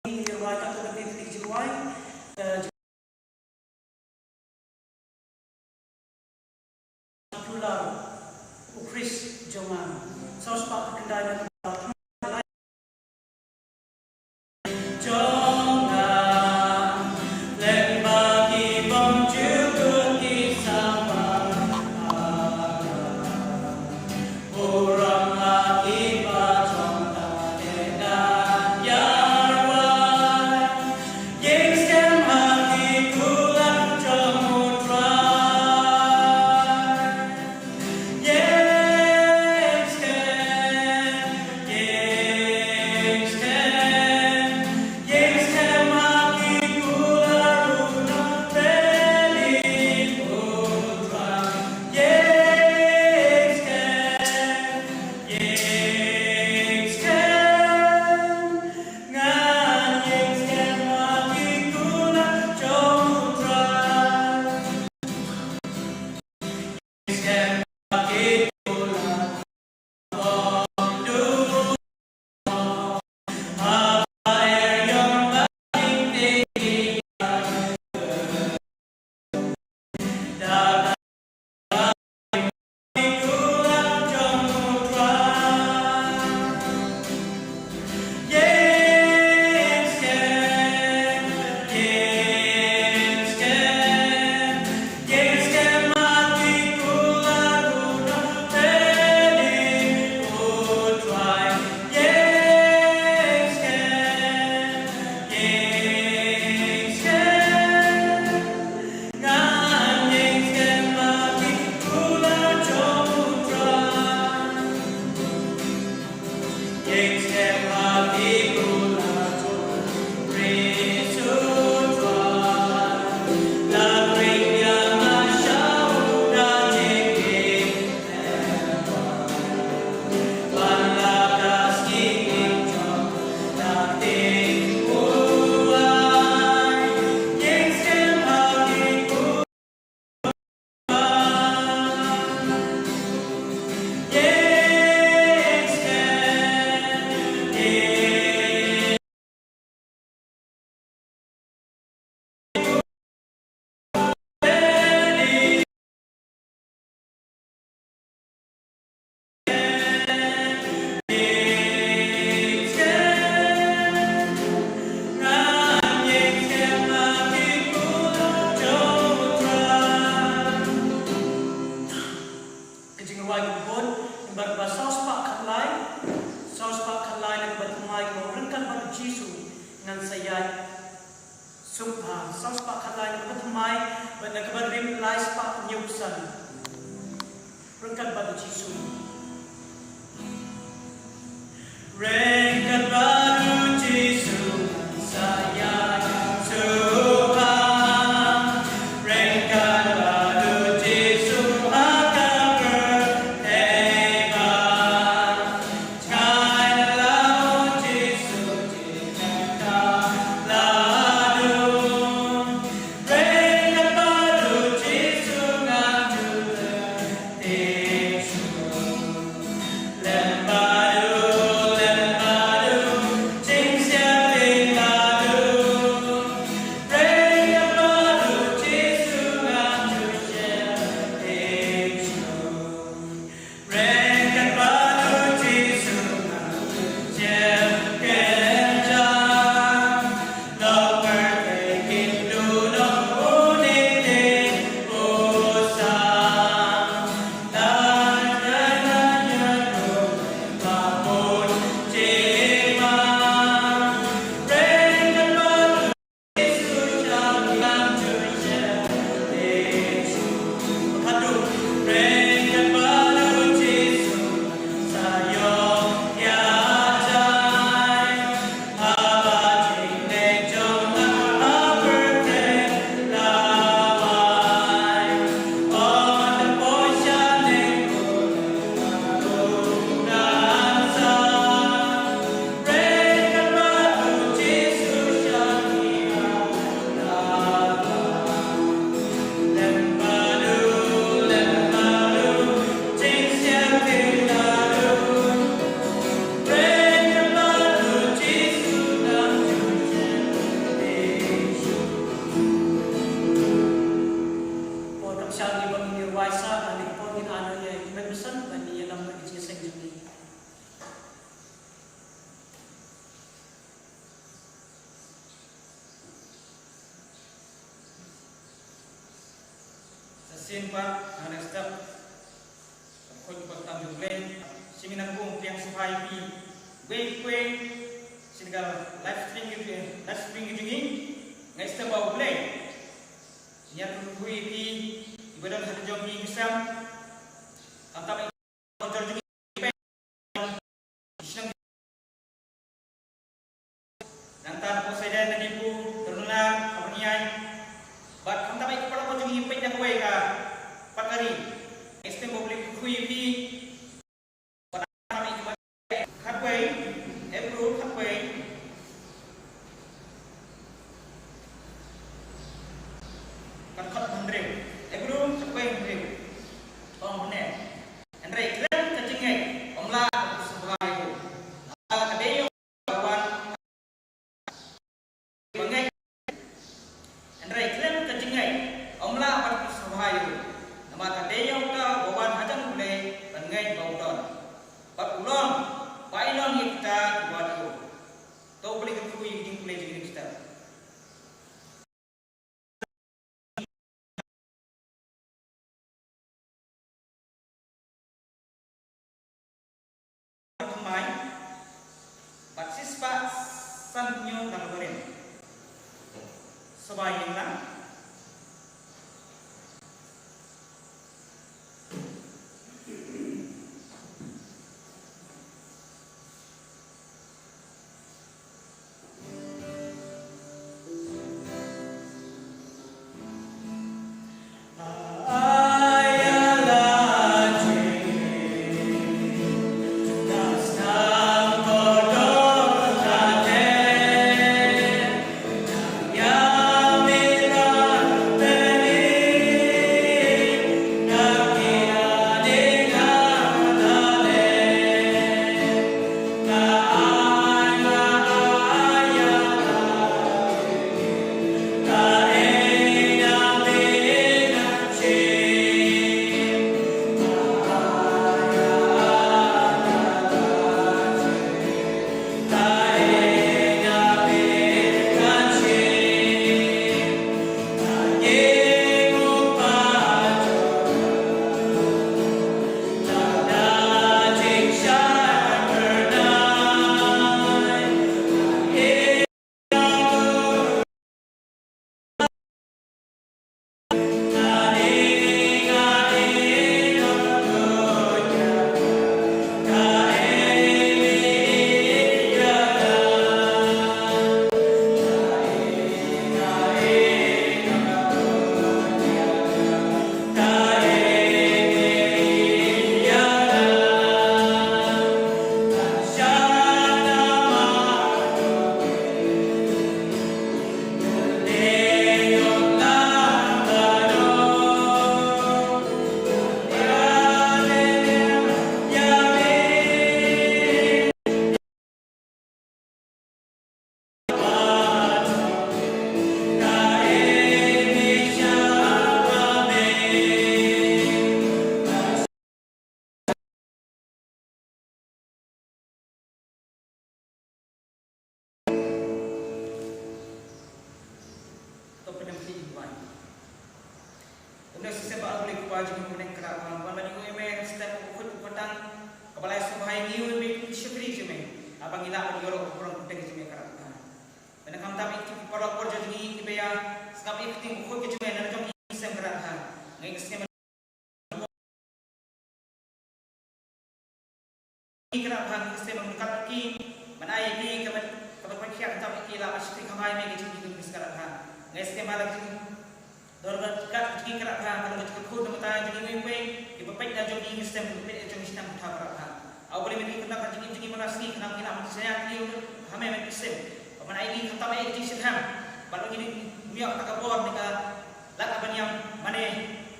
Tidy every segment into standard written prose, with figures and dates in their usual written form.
lagi Irwai atau berarti Irwai Pulau Chris Joman Saus Pak Kendai Sin Pak, next step, kau tam jumlah, seminar pun yang supaya pi, kue sehingga live streaming ini, next step bau boleh, niat kue pi, ibadah satu jam pi kisam, kata kontrol juga, nanti posiden dan ibu terlunak, kemudian, bat kata baik kepada kau juga impen yang kue ka. Pakari, estem boleh kuipi, pada kami khabai, April khabai, kan khat mandre, April khabai mandre, mana, Andre keren kecingnya, omlah sebagai itu, kadeyo kawan, bangai, Andre keren kecingnya, omlah sebagai itu. Maka dia udah bawa hajam boleh pengen bauton, ulon, bailon kita buat itu, tahu boleh kekui yang boleh jadi kita. Kemai, baksis pak sanyo dan beren, sebaiknya. Kemudian sesebab boleh kuaji kemudian kerana mana juga email step ukut ukutang kepala subhai niu email syukri ceme abang ila berjorok kurang kuteng ceme kerana mana kamu tak ikut para korja jadi kibaya sebab ikut ukut ceme dan jom isem kerana ngai kesem kerana kesem mengkat lagi mana ini kabar perkiat tak ikila asyik kamai megi jadi sekarang ngai kesem lagi Dorang kat jiki kerap hang kalau jiki khud nama tahan jiki ngepeng dipepek dah jom ingin sistem dipepek jom sistem utah kerap hang awak boleh mengi kenal jiki menasni kenal kena mesti saya ni hamil mengi sistem mana ini kata baik jiki sistem kalau ini miak tak kabur mereka lak apa yang mana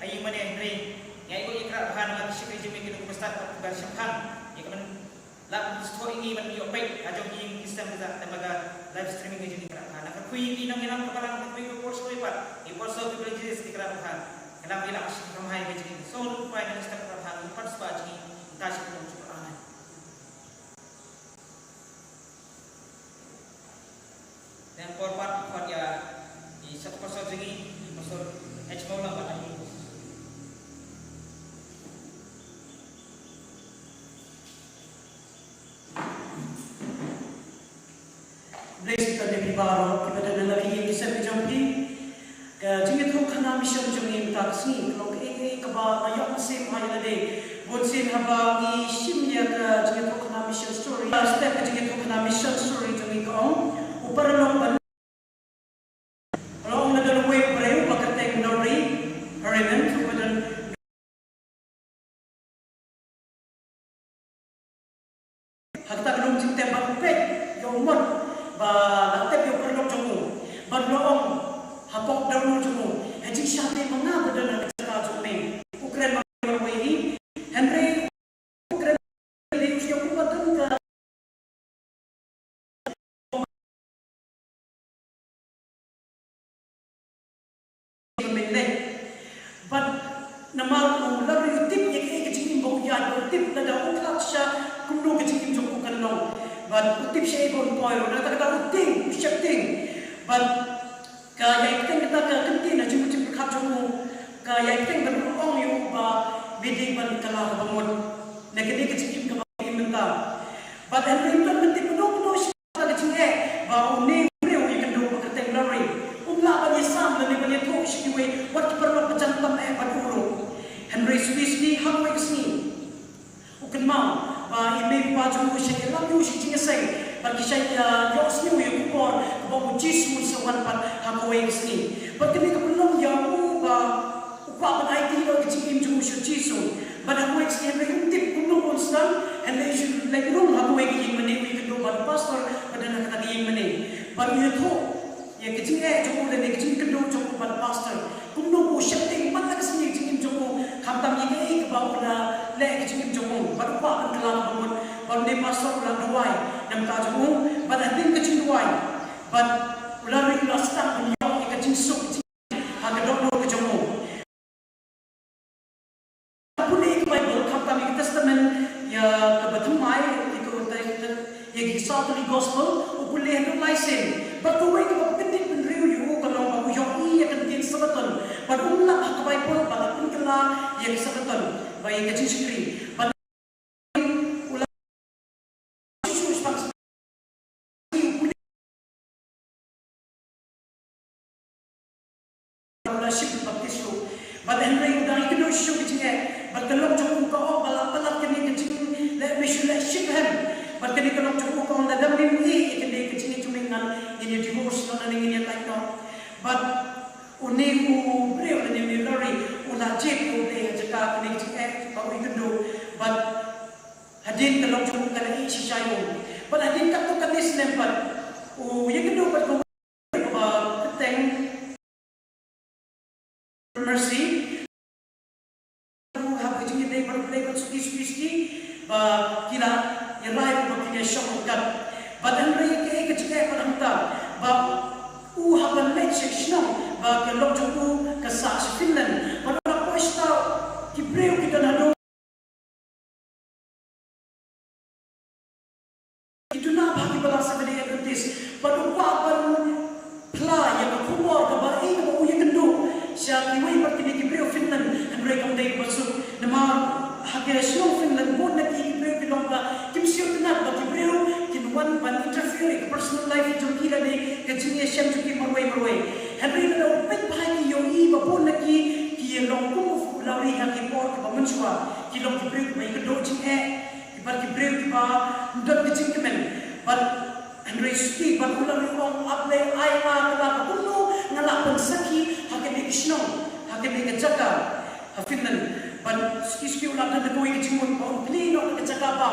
ayi mana hari yang ikut kerap hang dengan syekh jimi kita kumestat bersyahan ya kemen lak store ini mengi opek jom ingin sistem kita tembaga live streaming jadi kerap hang nak kui ini nang kepala kui course kui pat also privileges di kerajaan. Kenapa bila masih ramai begini? So lupa yang setiap kerajaan lupa sebagi entah siapa yang cuba aneh. Dan korban ya di satu pasal ini pasal H maulah pada ini. Raise the Bibaro, give it another year, said Jumpy. Jingle Kana Mission Jumim Taxi, Long A. Kaba, a young same holiday, would sing about the Shimyak Jingle Kana Mission story. Step Jingle Kana Mission story to me go, Uparalong, along the way, brave, but I take no read, her event, Hagtaglong jingte bagpet yung mon ba natep yung perlok jumu bagloong hapok daw jumu haji syate mga badana ka jume ukren marwehi Henry ukren lius yung kubatun ka but namal ular yung tip yung kajing imbaw yan tip na daw uklat siya kuno kajing imbaw kanong but utip siya ibon poiro na tagada uting usyapting but kaya iteng kita kantin na jimujim kajumu kaya iteng berong yung ba bidi ban kala bangun na kini kajing imbaw imenta but and rinton kantin kuno siya kajing ba uni breu yung kando pagkateng lari umla ba ni sam na ni bani to siya kiwe wat perlu pejantam baduro Henry Swisty hangway sini ukan mau ba ime paju siya lang yu siya say bagi siya yos ni yu kupon ba mujis mo sa wan pat hangway sini but kini kapulong ya ba ukwa ba ay tilo kichim ju siya jiso but hangway sini Henry tip kuno konstan and they should like room hangway king mani we can do but pastor pada nak kata mani but yu to ya kichim ju dan kichim kendo ju but pastor kuno ko siya ting matak sini kichim ju kamtam ye ke ba na le kichim ju but pa kan kelam bangun bande pastor ulang duai nam ta ju but I think kichim duai but ulang ring last time yo kichim sok ha ke dok ke ju puni Bible kamtam testament ya ke batumai ikut ya gisatuli gospel upule ndo laisen but to wake up pindik penriu yu kalau bagu yo iya kan tin sabaton but umla ha Bible ba kun kala ya sabaton ba ya kichim sikri but ship baptisto but Henry udang ikdo show kiching but kalong jong ko bala bala kini kiching let me should let ship him but kini kalong jong ko na dam nim kini kiching chumingan in divorce no ning in like no but uni u breu ni mi lori ula jep u de jaka kini kiching ba ikdo but hadin kalong jong ka na si chayo but hadin ka to kanis nempat u ikdo but ko keteng mercy have kiching day but play but suki ba kila irai ba kini shock kan but Henry ke kiching pa hamta ba u haban met section ba ke lok juku ke sa Finland ba na posta ki breu kita na do itu na bagi bala sa video advertis ba do pa ban pla ya ko mo ka ba e ko ya kendo siya kiwi pa kini Breu Finland and rekam day basu nama hakira snow Finland mo na ki Breu pinong ba kimsiyo na ba ki Breu kinwan ban interfere ka personal life jo kila ni kajinge siyam jo ki marway Henry na pet bahagi yo i ba po na ki long ko lawri ha ki por ka manchwa ki long ki Breu mai ka do jing ki par ki Breu ki ba ndot ki jing kemen but Henry ski ba ulang ko able ay ma ka kuno ngala pansaki hakene kisno hakene kajaka Finland but ski ulang na ko ikijimon on plino kajaka ba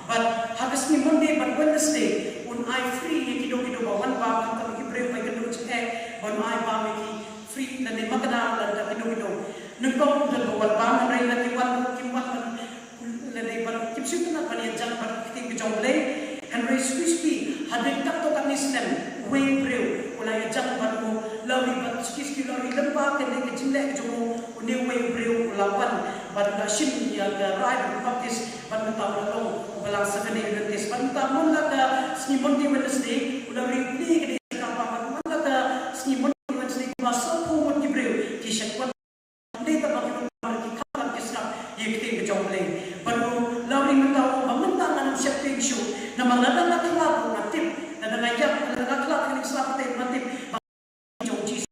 but hagas ni Monday but Wednesday un I free kido ba wan ba kan ki Breu pa kido on I ba mi free na ni makana la kido nagkom dal wan ba na ray na kiwan la ni ba kimsit na pa ni jan ba kiting jongle Henry Swisty hadin tak to kanisnem way Breu ulay jang ban mo lawi bat ski lawi lemba kene kejimle jomo uni way Breu ulawan ban na shim ya ga right baptist ban ta long balang sa kene adventist ban ta mon la ka snimon di Wednesday ulawi ni kene ka pa ban la ka snimon di Wednesday ba so po mon di Breu ki shakwan ni ta ba ki kala kisra yekte jomle ban lawi mata o mamanta nan shakting show na malala na klabo na tip na Nayak na naklak ng sapat ay matip. Jong Jesus.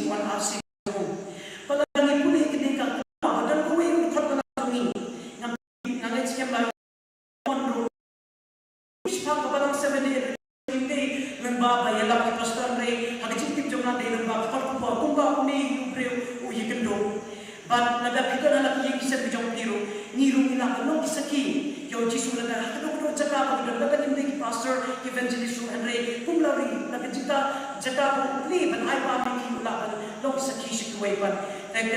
Wan asing ko. Palagi po na ikinig ka. Dan ko yung kat na kami. Nangit siya ba? Isipang ka pa ng 7 day. Hindi. Nagbabay. Alam ni Pastor Ray. Hagajintip jong natin. Nagbabay. Kung ba ako ni Ubreo. Uy, gando. But nagapito na laki yung isa bijong piro. Ngirong nila. Anong isaki? Yung Jesus na ano jaka pag nagdagdag hindi pastor evangelist Henry kumlari nagjita jaka po ni ban ay pa mi ulaban long sa kishi kuwaipan nag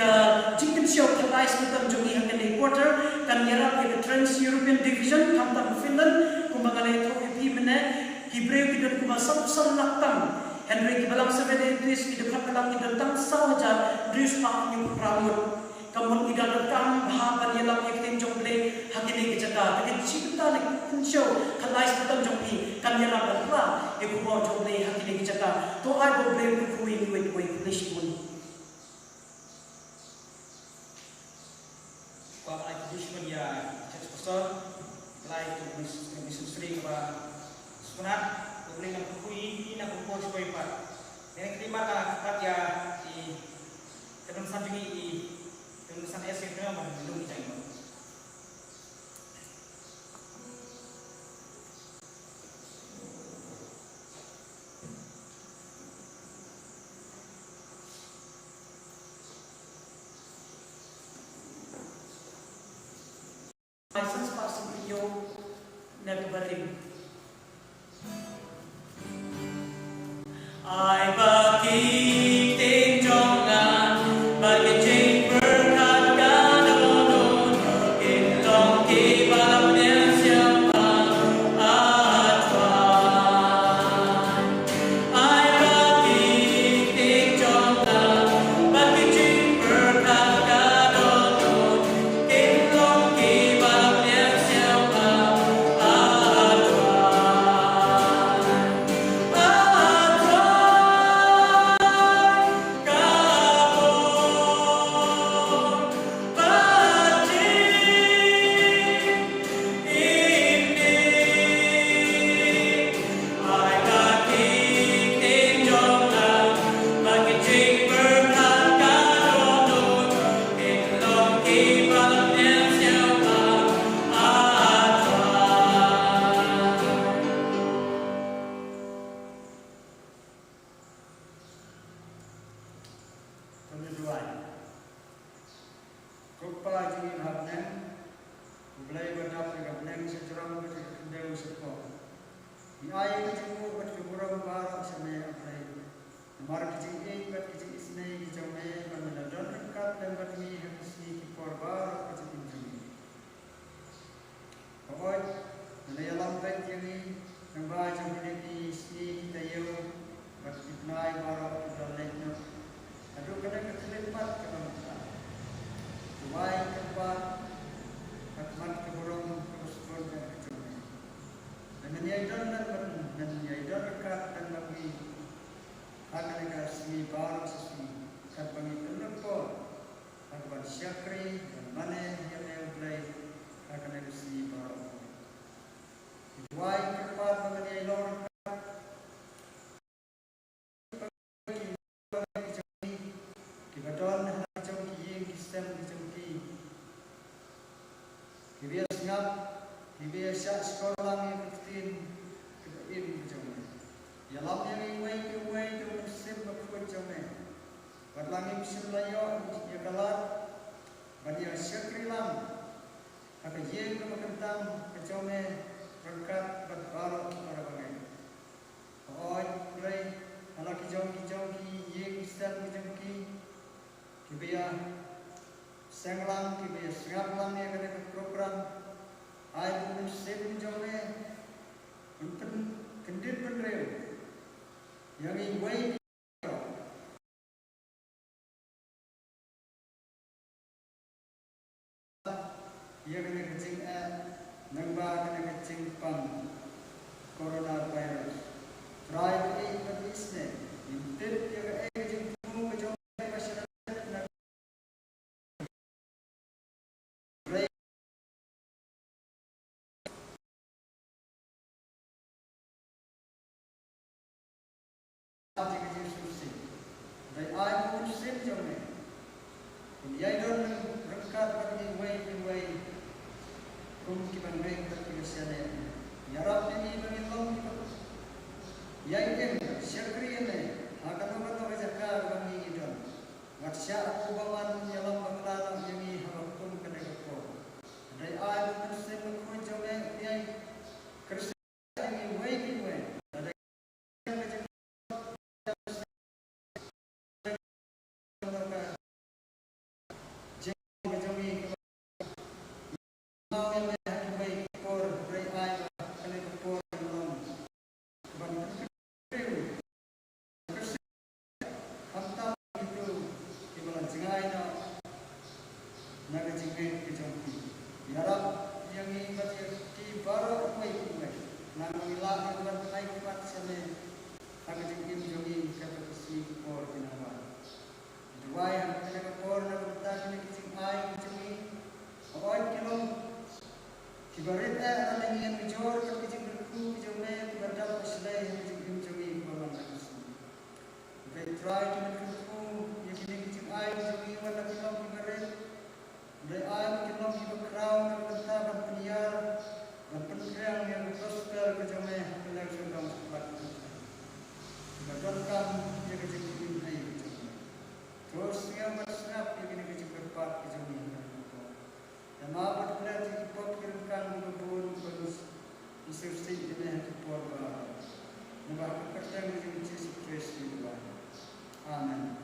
jikin show kalais mutam jogi hakan reporter kan yara the Trans European Division kamtam Finland kumbaga ito ipimene Hebreo kidon kumasam laktam Henry kibalang sa Benedictus kidekat lang kidantang sawaja Drews pa yung pramod kamun idadatang bahaban yalang ikitin jomble hakini kijata tapi cipta nak show kalais mutam jogi kan yara batla ikumo jomble hakini kijata to ai boble kuwi wait polish mun Kalau ada tujuan ya, jadi pastor, lain tu bisa sering apa sunat, boleh nak kui, nak kumpul supaya apa. Yang kelima kan ya di kedudukan juga di kedudukan SM itu memang belum dijaga. License passing video nagbarim. Ay bakit jongan bakit chamber kat kanon itong kibalap niya siapa atwan. Ay bakit jongan bakit chamber kat kanon itong kibalap niya siapa Ia kena kecing nangba kena kecing pan coronavirus. Try to eat what is ne. Intip ia kecing pun macam masyarakat nak. Dari ai pun sen jome. Yai don rekat bagi way. Kum kiban way bagi siane. Yarap ini bagi long kita. Yai dem syakri ini. Akan orang zakar bagi idon. Watsya aku bawan yalam banglalang yang hakum kena kau. Dari ai pun sen menguji jome yai kerja yang way. Amen.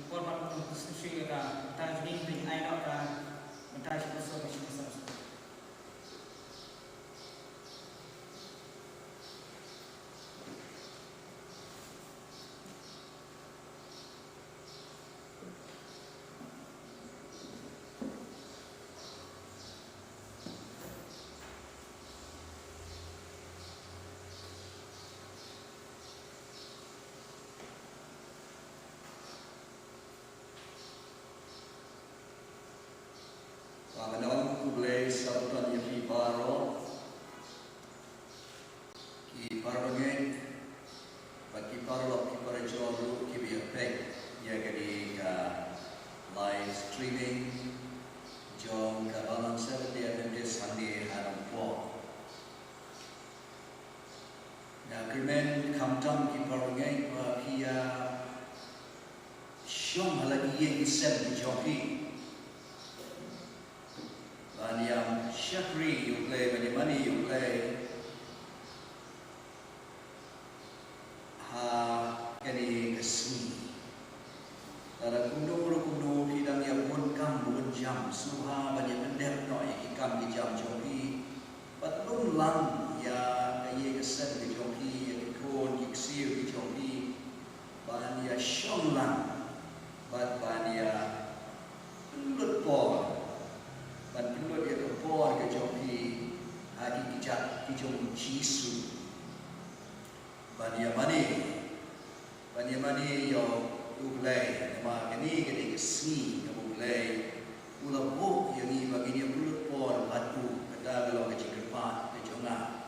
Format untuk sesuai dengan tajwid dengan ayat dan mentajwid bersama sama. Mengenal kublai sabutan yang baru, ki parbangai, bagi parlok ki parajolu ki biarpek, ya kali ka live streaming, jom ka balancer dia nanti sandi haram po. Ya krimen kamtam ki parbangai bagi ya syom halagi yang isem dijoki. Yang syakri yuklay, banyamani yuklay kani kesni tara kundo hidang yang pun kam bukan jam suha banyak pendek no ikam di jam joki patlung lang ya kaya kesan di joki ya kikon kiksir di joki bahan ya syong lang bahan ya pelut por dan pelut ya kepor ke joki hadi kijak kijong jisu banyamani yo ublay nama kini kesni yo ublay ulabuk yang ini bagi dia pelut por batu kata kalau kecikepat kejonga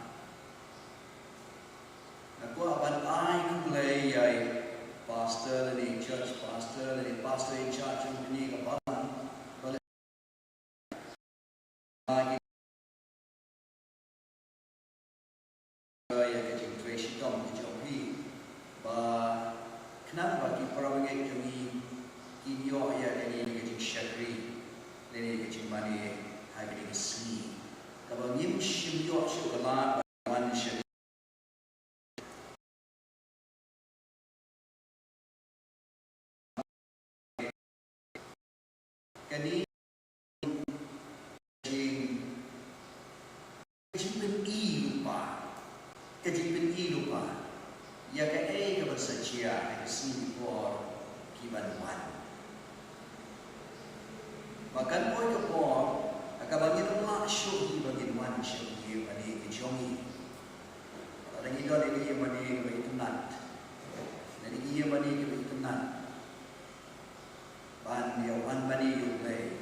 aku akan ublay ya pastor dan church pastor dan pastor in church ini kebalan kenapa bagi para pengen kami inyo ya ini kecil syakri ini kecil mani hari ini seni kalau ni syimyo syukalah man syakri kini kecil lupa ya ke bersedia kesini por kibanuan bahkan boy ke por akan bagi rumah syuh kibanuan syuh kibani kejongi orang itu ada dia mani kebaik tenat dari dia mani kebaik tenat ban dia wan mani yukai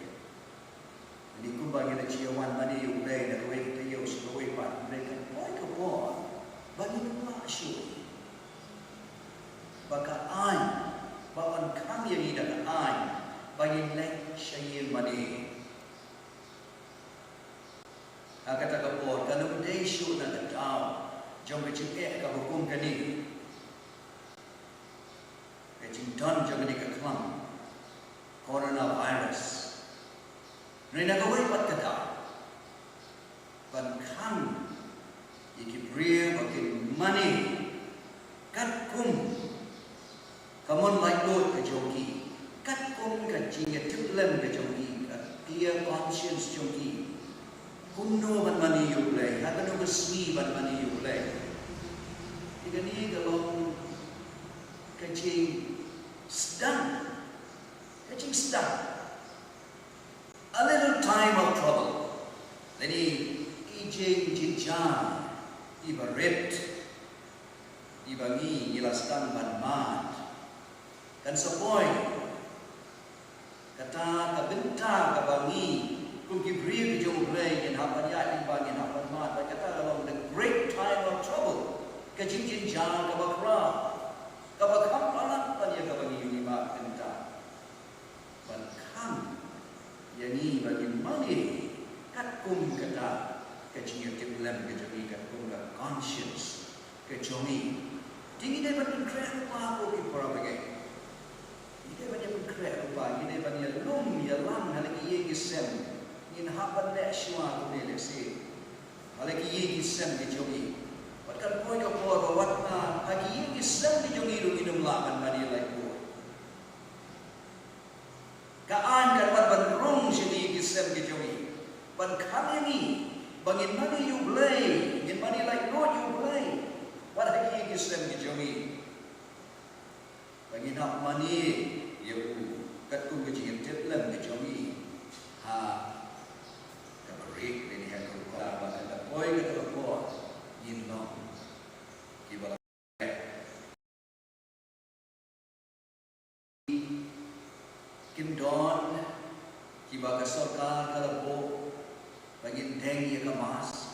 jom ke chim ka hukum ka ni ke chim don jom ni ka klam coronavirus rena ka wei pat ka da ban kan iki bria bakin money kat kum kamon like lo ka jogi kat kum ka jinga tiblem ka jogi clear conscience jogi kumno ban mani you play hagano besmi ban mani you play igani galong kaching stun a little time of trouble leni ijing jinjan iba red iba ngi ila stun ban mat kan sapoy kata kabenta kabangi kung gibri ki jong play in hapanya in bang in hapan mat kata along the great time of trouble ka jing jang ka bakra ka bakam anak pan ya kabangi yuni ma kenta ban kam yani bagi mani kat kum kata ka jing tiblem ka jong ka kum ka conscience ka jongi tinggi dai ban kren pa ko ki para bagai ide banyak bergerak lupa, ide banyak lum ya lam halaki ye gisem, in hapan le shua tu le lesi, halaki ye gisem di jogi, watkan poi ka por watna hagi ye gisem di jogi lu minum laban bani lai ko, kaan kan wat ban rong sini gisem di jogi, ban kami ni bangin mani you play, in mani lai no you play, wat hagi ye gisem di jogi. Bagi nak mani ya kat ku kecil tetlam ke jogi ha kabarik ini hak ku kala pada poi ke tu ko yin long ki bala kim don ki ba ka sarkar kala bo bagi deng ya ka mas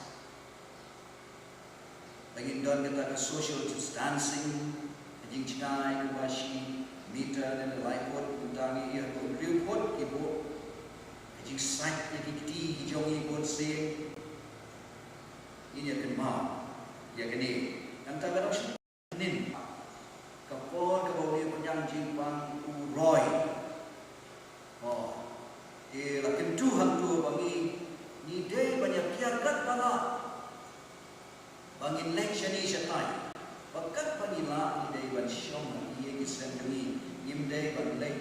bagi don kita ke social distancing jing chinai kubashi meter dan laipot untangi ia ko riupot ibu jing site lagi ti jongi bon se ini akan mau ya kini anta garang nin kapon ka bau ni penyang jing pang roy oh lakin tu hang tu bangi ni dei banyak kiarkat bala bangin lecture ni syatai bakat panila ni dai ban syong ye ki sendiri nim dai ban lei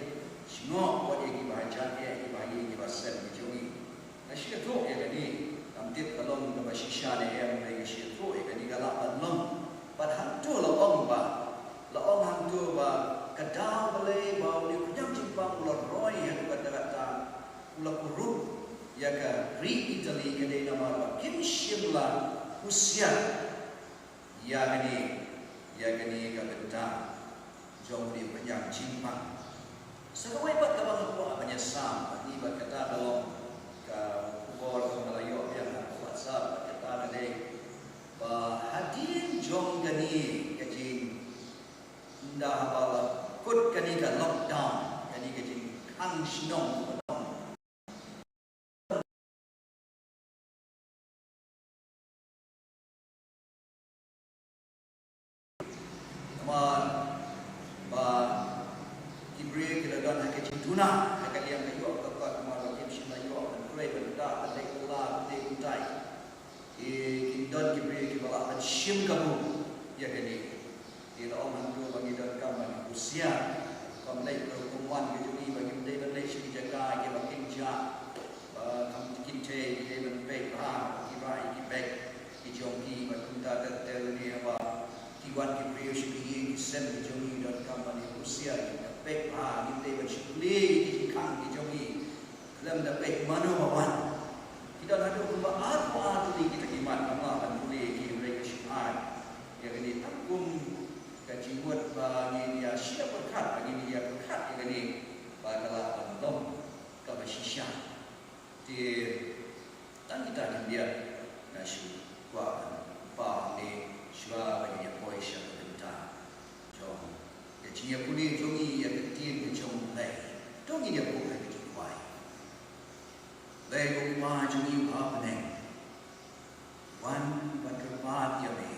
sngo ko ye ki baca ye ki bayi ki basen ki jogi na shi to ye ni am tit kalong ka bashisha ne em ne ki shi to ye ni gala ban long pat han tu la ong han tu ba kadau bale ba ni kunyam jimpang la roy ya ka data ula kurut ya ka ri Italy ke dai nama ba kim shimla usia ya ni ya gani ka benta jom di penyang cimpang sekawai pat ka bang ko apanya sam ni ba kata dalam ka kubor ka Melayu yang WhatsApp kata dei ba hadin jom gani kajing nda bala kut kani ka lockdown kani kajing hang shinong ba kibri kita dan hak cintuna hak yang kayu apa kemar kim shin layu dan pray benda dan kula de untai dan kibri kibala dan shim kamu ya kini ila orang tu bagi dan kaman usia kam lai pertemuan ke juni bagi mendai dan lai shi jaga ke makin ja kam tikin te ke ben baik ha kibai ki baik ki jongki batunda dan tel ni apa kiwan ki priyo shi sen ki jogi dan kampani usia ki pek ha ni te ban shukli ki khang ki jogi lam da pek mano bawan kita ada ba apa tu kita iman Allah dan boleh ki mereka syukur ya ini takum ka jiwat ba ni dia sia berkat bagi dia berkat ya ini bagalah Allah ka bashisha ti tan kita dia na shu wa ba ni shwa bagi dia poisha benta jom ya chia puni jongi ya ketin ke jom lai jongi dia bukan ke jom wai lai ko ma jongi apa ne wan ban terpat ya me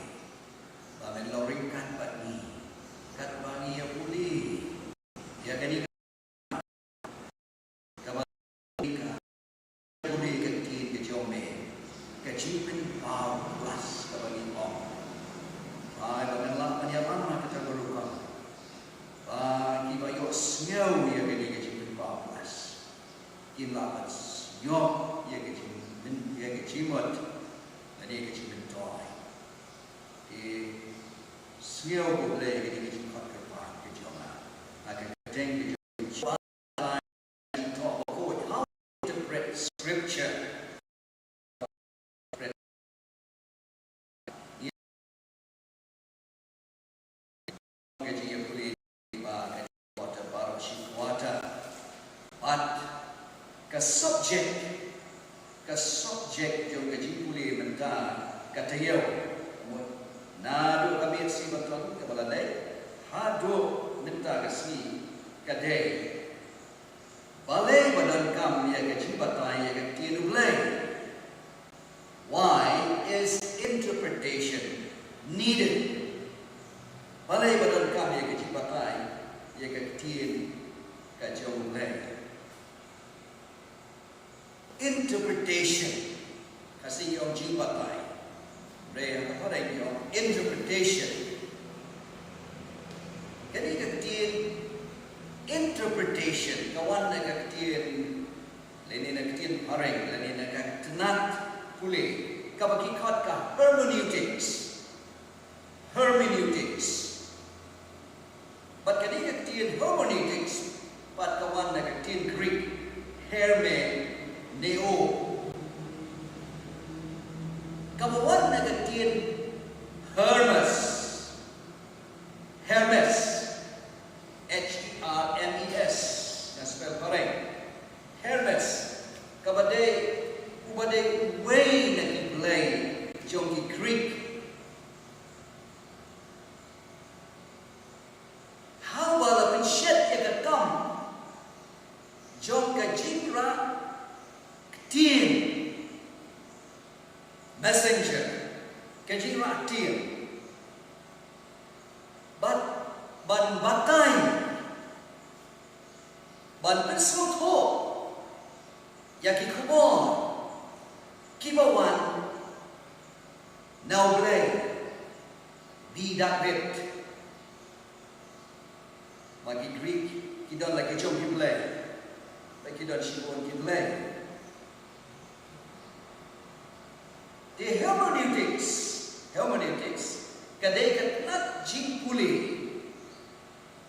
lapat yok ya ke cimot ani ke cimot toy di siau ko le ke cimot ke pa ke joma aka teng ke joma talk about how to interpret scripture ka subject yung kajipuli menta katayaw na do kami si batong kabalanay hado menta kasi kaday balay badan kam ya kajibatay ya kakinublay. Why is interpretation needed? Balay badan kam ya kajibatay ya kakin kajublay. Interpretation kasi yung jibatay re apa rin yung interpretation kani katin interpretation kawan na katin leni na katin pareng leni na katinat puli kabagikot ka hermeneutics but kani katin hermeneutics pat kawan na katin Greek herme Neo kamuan na katin Hermes Hermes na spell pareng Hermes kabade ubade way na iblay jong Greek how wala pinshet ya katam jong kajinra team messenger kajira team but ban batay ban pensuto yaki kubon kibawan naublay bidakbit magi Greek kidon lagi jom kiblay lagi kidon shibon kiblay. The hermeneutics kadai katnat jingpuli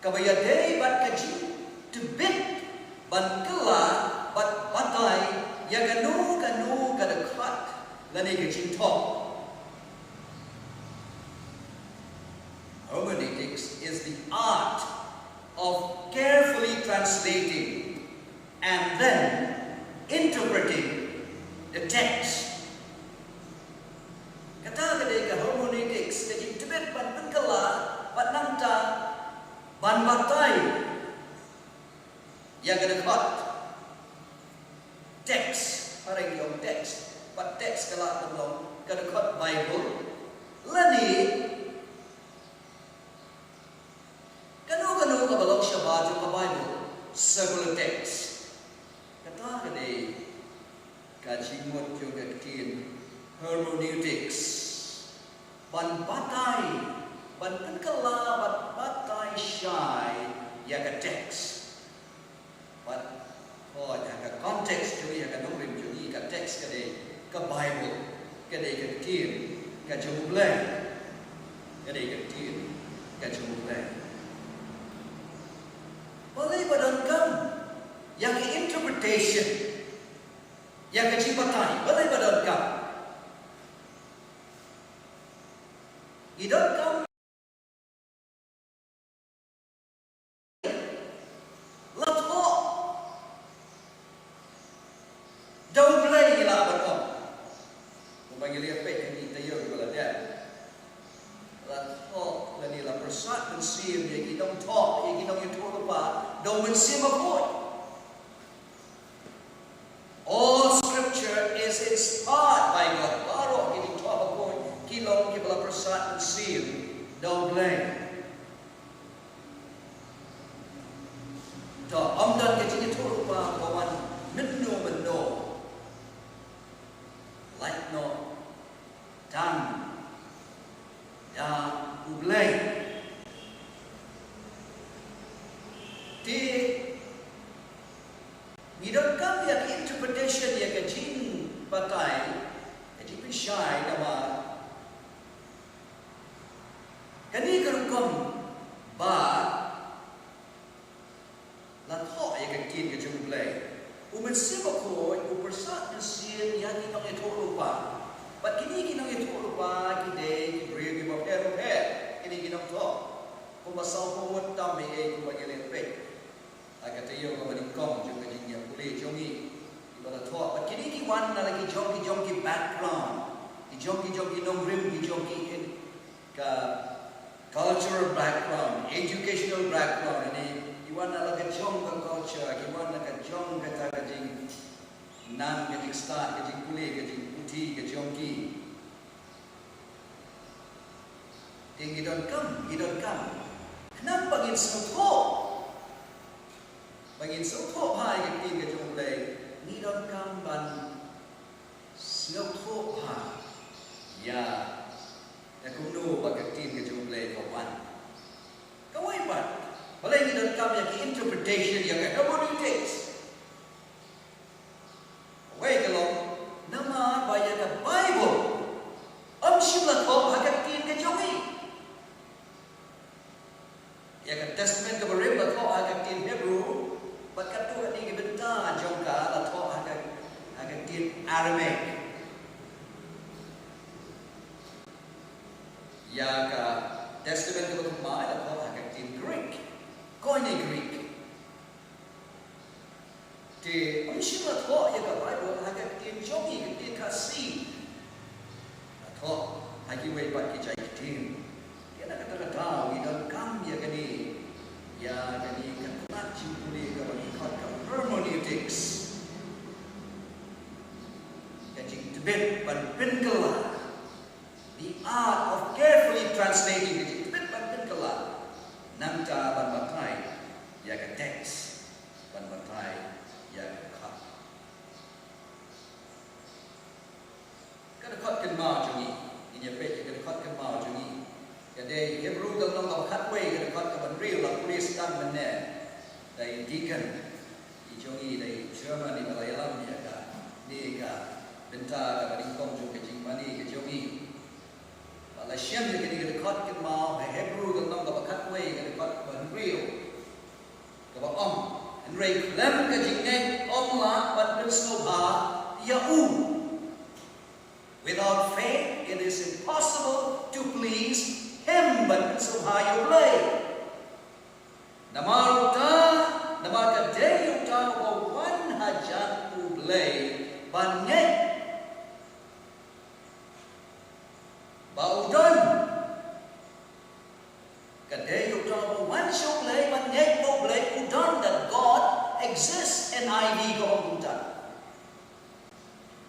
kabayadai bat kajing tebit ban kela bat batai ya kanu kadakhat lani kajing top. Hermeneutics is the art of carefully translating and then interpreting the text. Kata kadai ka hermeneutics kajing tebet ban kela bat nanta ban batai ya kadakhat text parang yung text but text kala belum kadakhat Bible lani kanu kabalok siya baca ka Bible secular text kata kadai kajimot yung kakin hermeneutics ban batai ban kala bat batai syai ya ka text but oh ya context tu ya ka nombrin tu ka text kadai ka Bible kadai ka tin ka jumlah kadai ka tin ka jumlah boleh badangkan yang interpretation yang kecipatan boleh badangkan idon kam don't play lah betul. Bagi lihat pek ini tayo kalau dia. Lato lani la persat mensim dia kita talk, dia kita itu apa? Don't mensim apa? All scripture is inspired by God. Baru kita talk apa? Kilong kita la persat mensim. Don't play. To amdan kita itu apa? Kawan menu. Like no tan ya ublay di bidang kami yang Kani karukom ba la tho ya ka kin ka chung play. Umen siba ko upersat na sin ya ki nong ito lupa. But kini ki nong ito lupa ki day ki brio ki mo pero kini ki nong to. Kung basaw ko wat tam me e ko bagel pe. Aga tayo ko maning kom chung ka jing ya puli jongi. Ibala to but kini ki wan na lagi jongi background. Ki jongi nong rim ki jongi in ka cultural background, educational background ini. Iwan na laga jong ka culture, iwan na ka jong ka ta ka jing nam ka jing start ka jing kuli ka jing puti ka jong ki. Ting idon kam. Kenapa bangin suko? Bangin suko hai ka ting ka jong play. Idon kam ban suko ha. Ya. Ya kuno baka ting ka jong play for one. Kawai ba? Boleh ni dalam kami interpretation yang hermeneutics. Wait kalau nama bayar ke Bible, amsyulah kau agak tin ke jongi. Ya ke Testament ke Bible kau agak tin Hebrew, bakat tu ni kebentar jongka lah kau agak tin Aramaic. Ya ke Testament ke Bible kau agak tin Greek. Koine Greek. Te amshila tho ya ka Bible agak tin jongi ke kasi. Tho hagi wei bat ki jai tin. Dia nak kata tahu idon kam ya kani. Ya kani kan tak cimpuli ka bagi kau ka hermeneutics. Kajing debate ban pinkala. The art of carefully translating the debate ban pinkala. Nangta ban batai ya ke teks ban batai ya ke khat. Kada khat kan ma jungi ini pe kada khat kan ma jungi. Jadi Hebrew dang nong khat wei kada khat ka ban real la police dan menne. Dai deacon i jungi dai German ni Malayalam ya ka ni ka benta ka ban kong ju ke jing mani ke jungi. Malaysian je kini kada khat kan ma Hebrew dang nong khat wei kada khat ban real. Kaba and reclaim ka jingeng la but there's no ya without faith it is impossible to please him but so you play nama ka day uta o one hajat u play banyak baudan ka day uta o one show play banyak mo play udan that God exists in IV Gohuntan.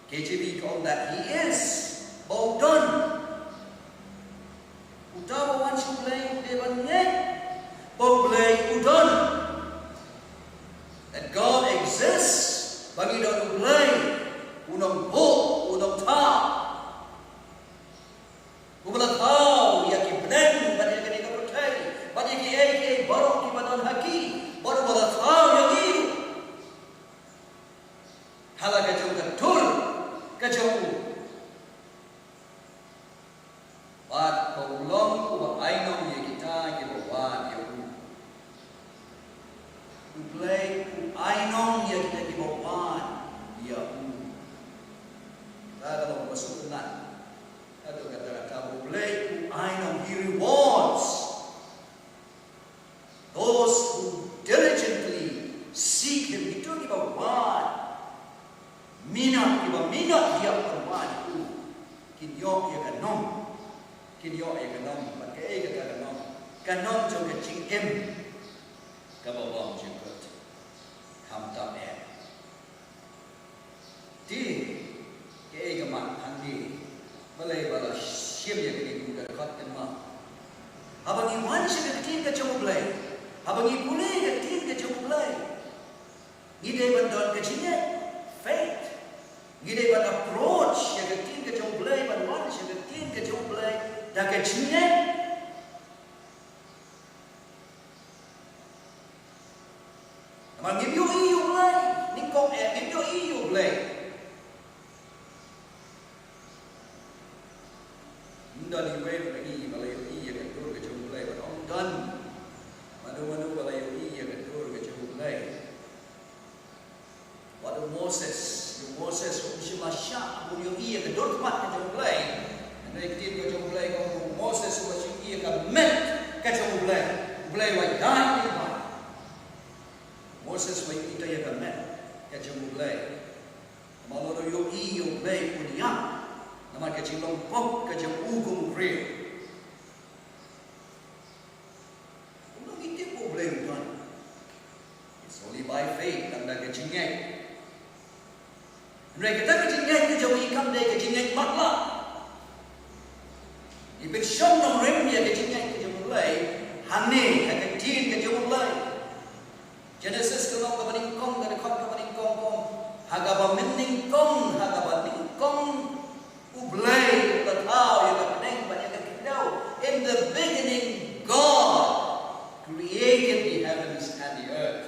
KJV called that He is Baudan. Utawa wan sublay udebanyak Baublay udan. That God exists bagi dan ublay unang bo unang ta. Ubala tau ya ki benen bani kini kapertai bani ki ai barok ki badan haki baru bala tau yang ini. Hala kajau ketul kajau bat paulong uba ainong ye kita ke bawa ye ublay ainong ye kita ke bawa ya kalau masuk nan atau kata ublay ainong he rewards those who diligently seek him itu ke bawa minat dia perbuat itu kinyo ya kanom pakai kata kanom juga cingem kabawang juga hamtam di ke gamat handi balai bala siam ya kini bukan kat kema abang iwan sih ketin ke coblay abang ibule ketin ke coblay ngide bandon ke cinya faith ngide ban approach ya ketin ke coblay ban wan sih ketin ke coblay dah ke cinya abang ngibyo iyo blay ningkong ngibyo iyo blay ndani lagi balayo iya kan tur ke jumlai on dan manu balayo iya kan tur ke jumlai wadu Moses umshima sya bulayo iya kan tur tempat ke jumlai andai ketin ke jumlai kau Moses umshima iya kan met ke jumlai wa dai ni ba Moses wa ita iya kan met ke jumlai malo yo iyo play punya nama kecil lompok ke jemu kumre unang itu problem tuan it's only by faith dan dah kecingnya mereka tak kecingnya ke jauh ikam dia kecingnya matlah ibn syam nom rem dia kecingnya ke jemu mulai hane kecil ke jemu mulai Genesis kalau kebaningkong dari kau kebaningkong hagaba meningkong hagaba ningkong ublay tatao yang kepeneng banyak kekidau. In the beginning God created the heavens and the earth.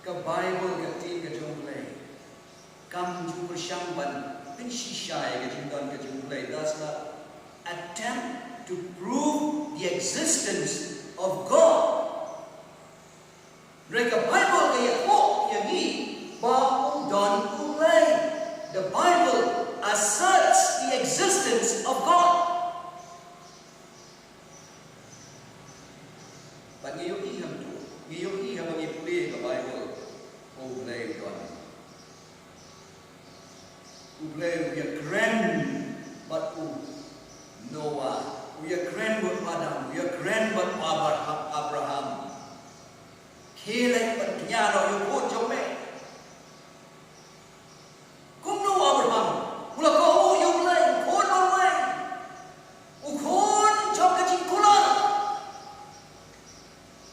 Ke Bible ketin ke jumlay kam jumur syamban bin shishay ke jumlay does not attempt to prove the existence of God. Mereka Bible kaya kok yang ni bahu dan ulai. The Bible asserts the existence of God. Bagi iham tu, iham bagi pulih ke Bible. Ulai tuan. Ulai dia grand, but Noah. Dia grand buat Adam. Dia grand buat Abraham. Hilai bernyara yang pun jomel. Kumno Abraham, mula kau yang lain, kon lain, ukon jom kecing kulan.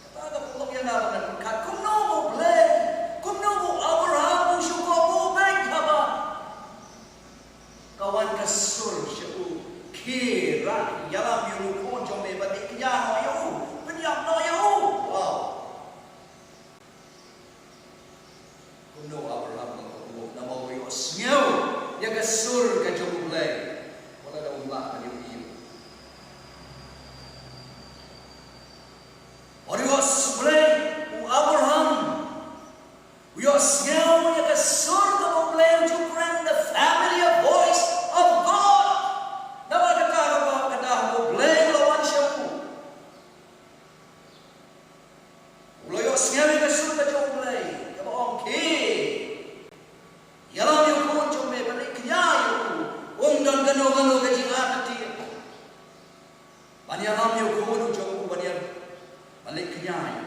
Kata ada pulang yang nak berkat. Kumno lain, kumno Abraham syukur mu baik apa? Kawan kesur syukur kira yalam yang ukon jomel batik yang ayu, penyam no ayu. Wow. No Abraham nama wayo sngeu ya kesur ke jumlai wala da umlah ka diu Orios mulai Abraham wayo sngeu ya kesur ke jumlai to bring the family of voice of God nama kata jumlai lawan syaku wayo sngeu ya kesur ke jumlai yalam yang pun cuma balik kenyai dan gano gaji hati banyak yalam yang pun cuma banyak balik kenyai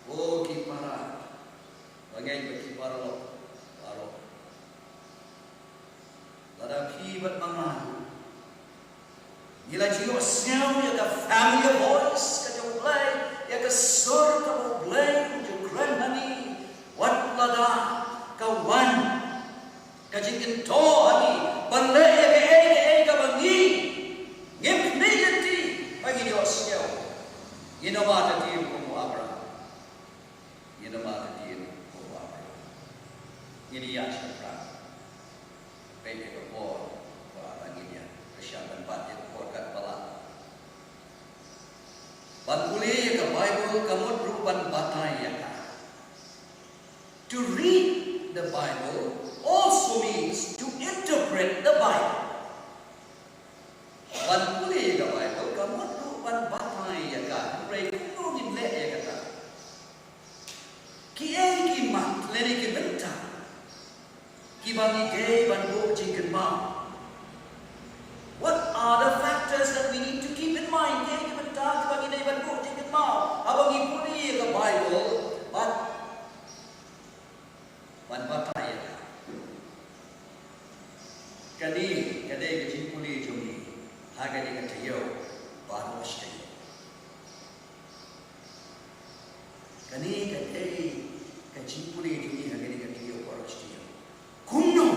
oh kipara bagai kipara lo baro lada kibat mangahu gila jiwa siam ya ka family voice ka jumlai ya ka sur ka mulai jukran hani wat lada kawan kajikin to ani bande e ka bangi ngip ni jati bagi dia osyo ino mata dia ko Abraham ino mata dia ko Abraham ini ya syafra baik ke por lagi dia kesyaban batin por kat bala ban puli ke Bible kamu rupan batai ya. To read the Bible also means to interpret the Bible. Ban puli ke Bible kamu rupan batai ya kan. Mereka mungkin le ya kata. Kiai kimat leni kibenta. Kibangi gay ban bo jingken ma. What are the factors that we need to keep in mind? Kiai kibenta kibangi gay ban bo jingken ma. Abangi puli ke Bible ban batai ya. Kadi kecil puli jumi. Haga di katayo baru stay. Kani kecil puli jumi haga di katayo baru stay. Kuno.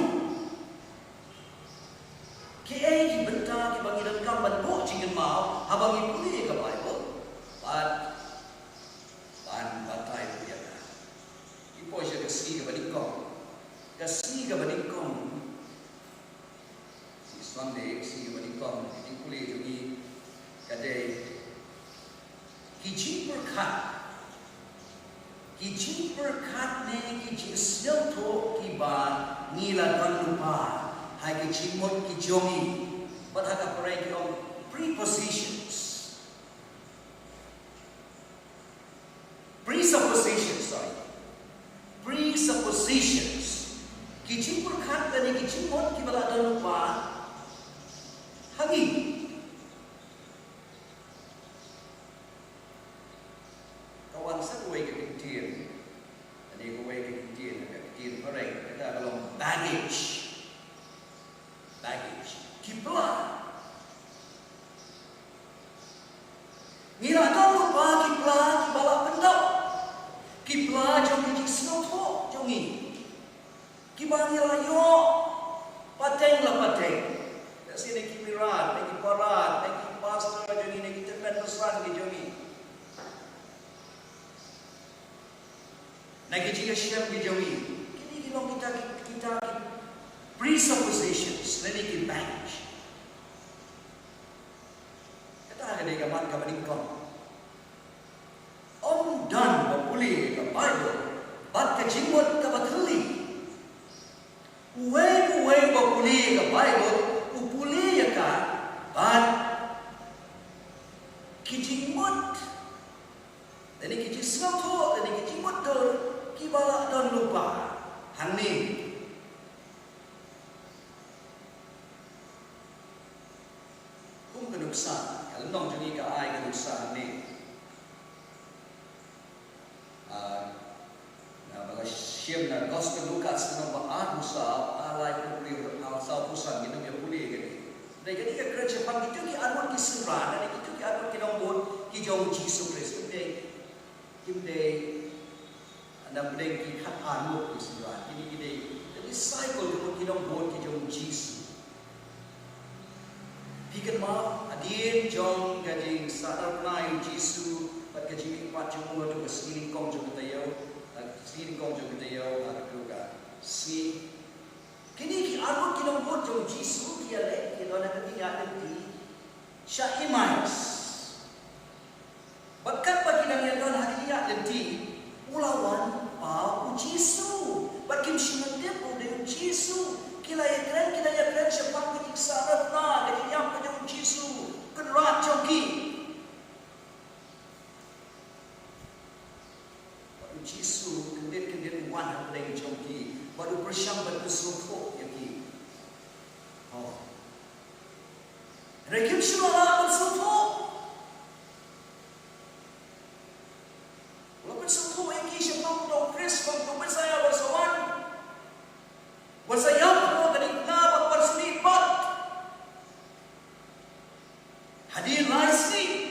Kiai benta kibagi dan kamban bo jingin mau habangi puli ke Bible. Ban batai ya. kasi ka balikong. Kasi ka balikong. Si Sunday, kasi ka balikong. Kita kulit juga kadai. Kijing berkat. Kijing berkat ni kijing sel tu kiba nila tuan lupa. Hai kijing mot kijongi. Bahagia perai kiong prepositions. Presuppositions. Kijing berkat dan kijing mot kibala dan lupa. Hangi. Kawan saya gue kekitin. Jadi gue kekitin perai. Kita kalau baggage. Kibla. Ngira dan lupa kibala pendap. Kibla jom kijing snow to jongi. Kibang yo pateng la pateng. Dak sini kibirat, neki parat, neki pastor jongi, neki tekan besar ki jongi. Neki jika siam ki jongi. Kini kilong kita presuppositions, nani ki bank. Kata ada gaman kabanikon. Om dan boleh ke Bible, bat ke jimut ke bateli. Uwe boleh ke Bible, boleh ke bat ke jimut. Jadi ke jisnatu, jadi ke jimut tu kibala dan lupa. Hang ni. Kum kenuksan, kalau nong jadi ke ai kenuksan ni. Siam na gospel Lukas nombor 8 musa alai pulih alsau pusan gitu dia pulih gitu. Dan ketika kerja pang itu ki anut ki surah dan itu ki anut ki nombor ki jauh Yesus Kristus dia kimde anda boleh ki hat anut ki surah ini kita jadi cycle ki nombor ki jauh Yesus. Bikin maaf adien jong gajing sadar nai Yesus pat gajing pat jong tu kesini kong jong tayo. Sini kau jom kita yau aku kan. Si kini ki arut ki dong bot jom Yesus ki ale ki dona ketinggalan di Syaimas. Bakat bagi nang yang don hati ya di ulawan pau Yesus. Bagi simedep de Yesus. Kila ya keren siapa ki sarat na jadi yang ke jom Yesus. Kenrat jogi. Yesus kendit wan lagi jomki baru bersyambat bersumpah yaki. Oh, rekim syurala bersumpah. Kalau bersumpah yaki siapa pun Chris pun saya bersawan. Bersayap pun kening nak berselipat. Hadir laisni.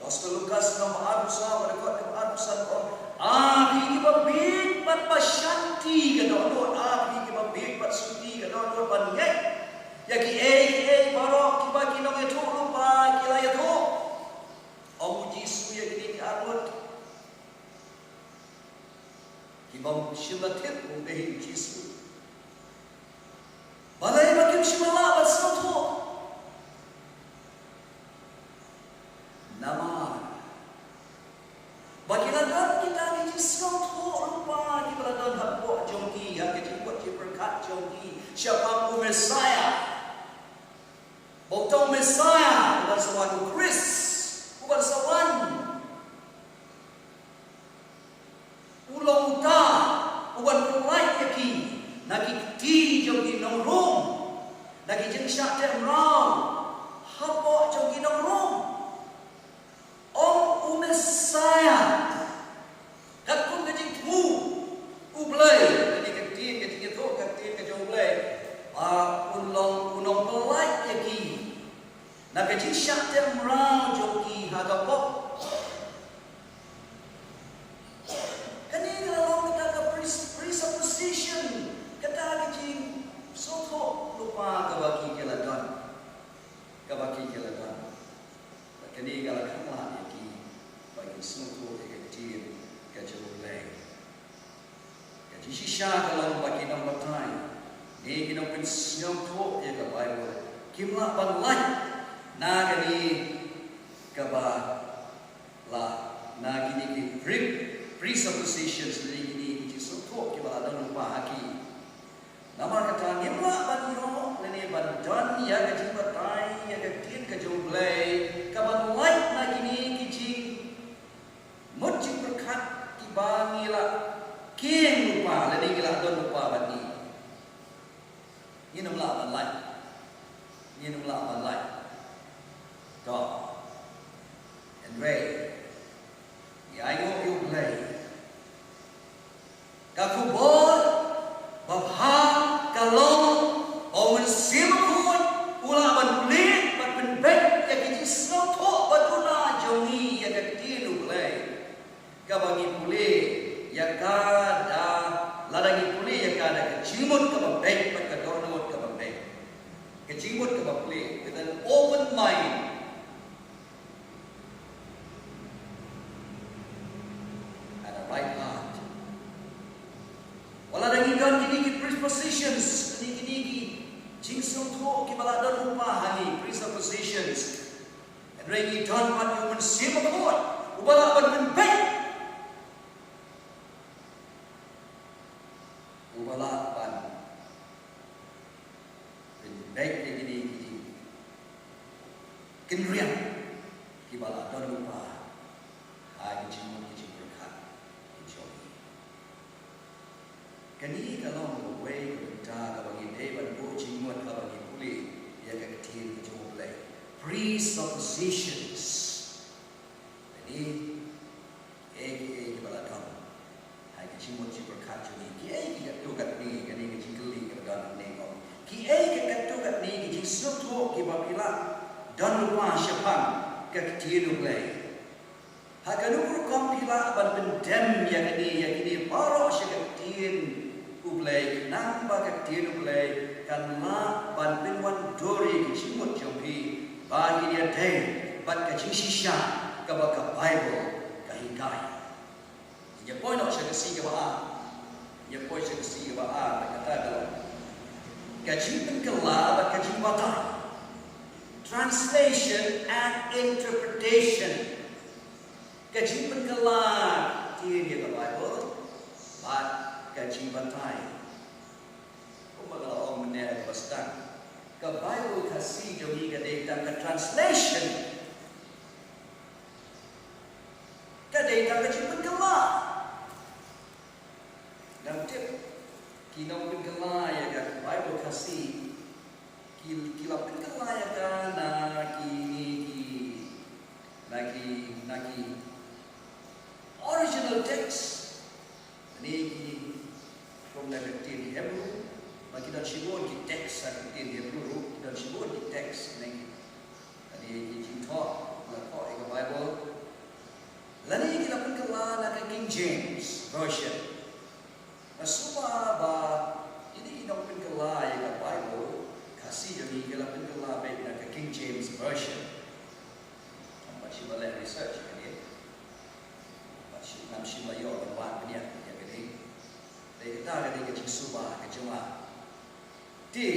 Gospel Lukas nomor 8 sama rekod nomor 8 on. Abi kibabit pat pasyanti kadon abi kibabit pat suti kadon paniyai. Yaki barok kibaki nong itu lupa kila itu. Om Yesus ya kini arut. Kibam shilatit umbehi Yesus. Balai bakim shimala basatu. Nama bagi ladan kita ni jisau tu lupa di ladan hapok jongki yang kecil buat berkat jongki siapa pun Messiah botong Messiah bukan sewan Chris bukan sewan ulang uta bukan pelai yaki nagi ti jongki nongrom nagi jengsyak temrau hapok jongki nongrom. Om Messiah, kakun kecing temu, ublay, jadi ketin itu ketin kecing ublay, unong pelai yaki, nak kecing syak temrau joki hagapok. Kini kalau kita ke presupposition, kita kecing soto lupa kabaki keladan. Kini kalau kamu bagi semua tu kecil kajulay. Kajisha kalau bagi nama tay, ni kita pun siang tu ya ke Bible. Kimlah banlai, nagani kaba lah, nagini ki presuppositions ni kini kisah tu kita ada lupa haki. Nama kata kimlah banyo, ni bandan ya kajibatai ya katin kajulay, kabanlai nagini kijing. Mujib berkat kibangilah king lupa lagi gila don lupa bani ini namlah banlai God and Ray ya ayo you play kakubol babha kalong omen simkun ula ban blit ban benbek ya kiji snotho baduna jongi ya kaktilu play kabagi pule ya kada ladagi pule ya kada kecimut ke baik pat ke dornot ke baik kecimut ke baik with an open mind and a right heart wala dagi gan kini presuppositions kini jingsong tho ki bala dan rupa hani presuppositions and regi don pat human simakot ubala ban baik ubalapan baik begini kenrian kibala dan lupa hai jimun kijing berkat kijoi kani kalau way kita bagi dewan bu jimun bagi puli ya ketin kijoi presuppositions jadi kibala dan hai jimun kijing berkat joni kita tukat ni kani kijingli kedan ni kau ki kita tukat ni kijing sutu kibapila dan lupa syapang kektilu play hakanur kompila ban pendem yang ini paro syaktin uplay namba kektilu play kanla ban pinwan dori kijimut jompi bagi dia day bat kajing shisha kabaka Bible kahikai ya point of syakasi kabaa yang poin saya kesi bahagia kata dalam kaji pengkelab kaji batai translation and interpretation kaji pengkelab tiada ke Bible but kaji batai kalau orang menaik pastang ke Bible kasih jauhi kadang ke translation kadang kaji pengkelab dan tip kita pengkelaya kan Bible kasih kita pengkelaya kan naki original text ni from the Hebrew bagi dan sibuk di teks di Hebrew dan sibuk di teks ni kita letak di Bible lalu kita pengkelaya King James version Semua ba ini kita pengkelai ke Bible kasih jadi kita pengkelai baik ke King James version. Macam boleh research kan ya. Macam layo buat punya ya kan ni. Kita ada ke Jisuba ke Jemaah. Di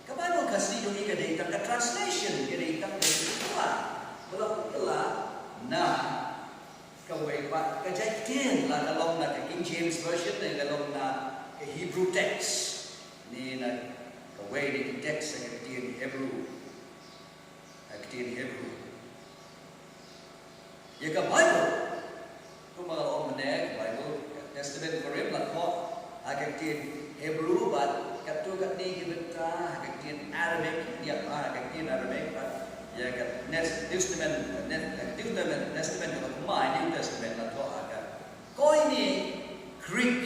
ke Bible kasih jadi ke translation jadi kita pengkelai. Belum pengkelai nah kawai pak kejadian lah kalau nak King James version dan kalau nak Hebrew text ni nak kawai di teks kejadian Hebrew ya ke Bible tu malah orang menek Bible Testament korim lah kok kejadian Hebrew but katu kat ni kita kejadian Arabic dia kejadian Arabic ya kan New Testament kalau kumai New Testament lah tu akan kau ini Greek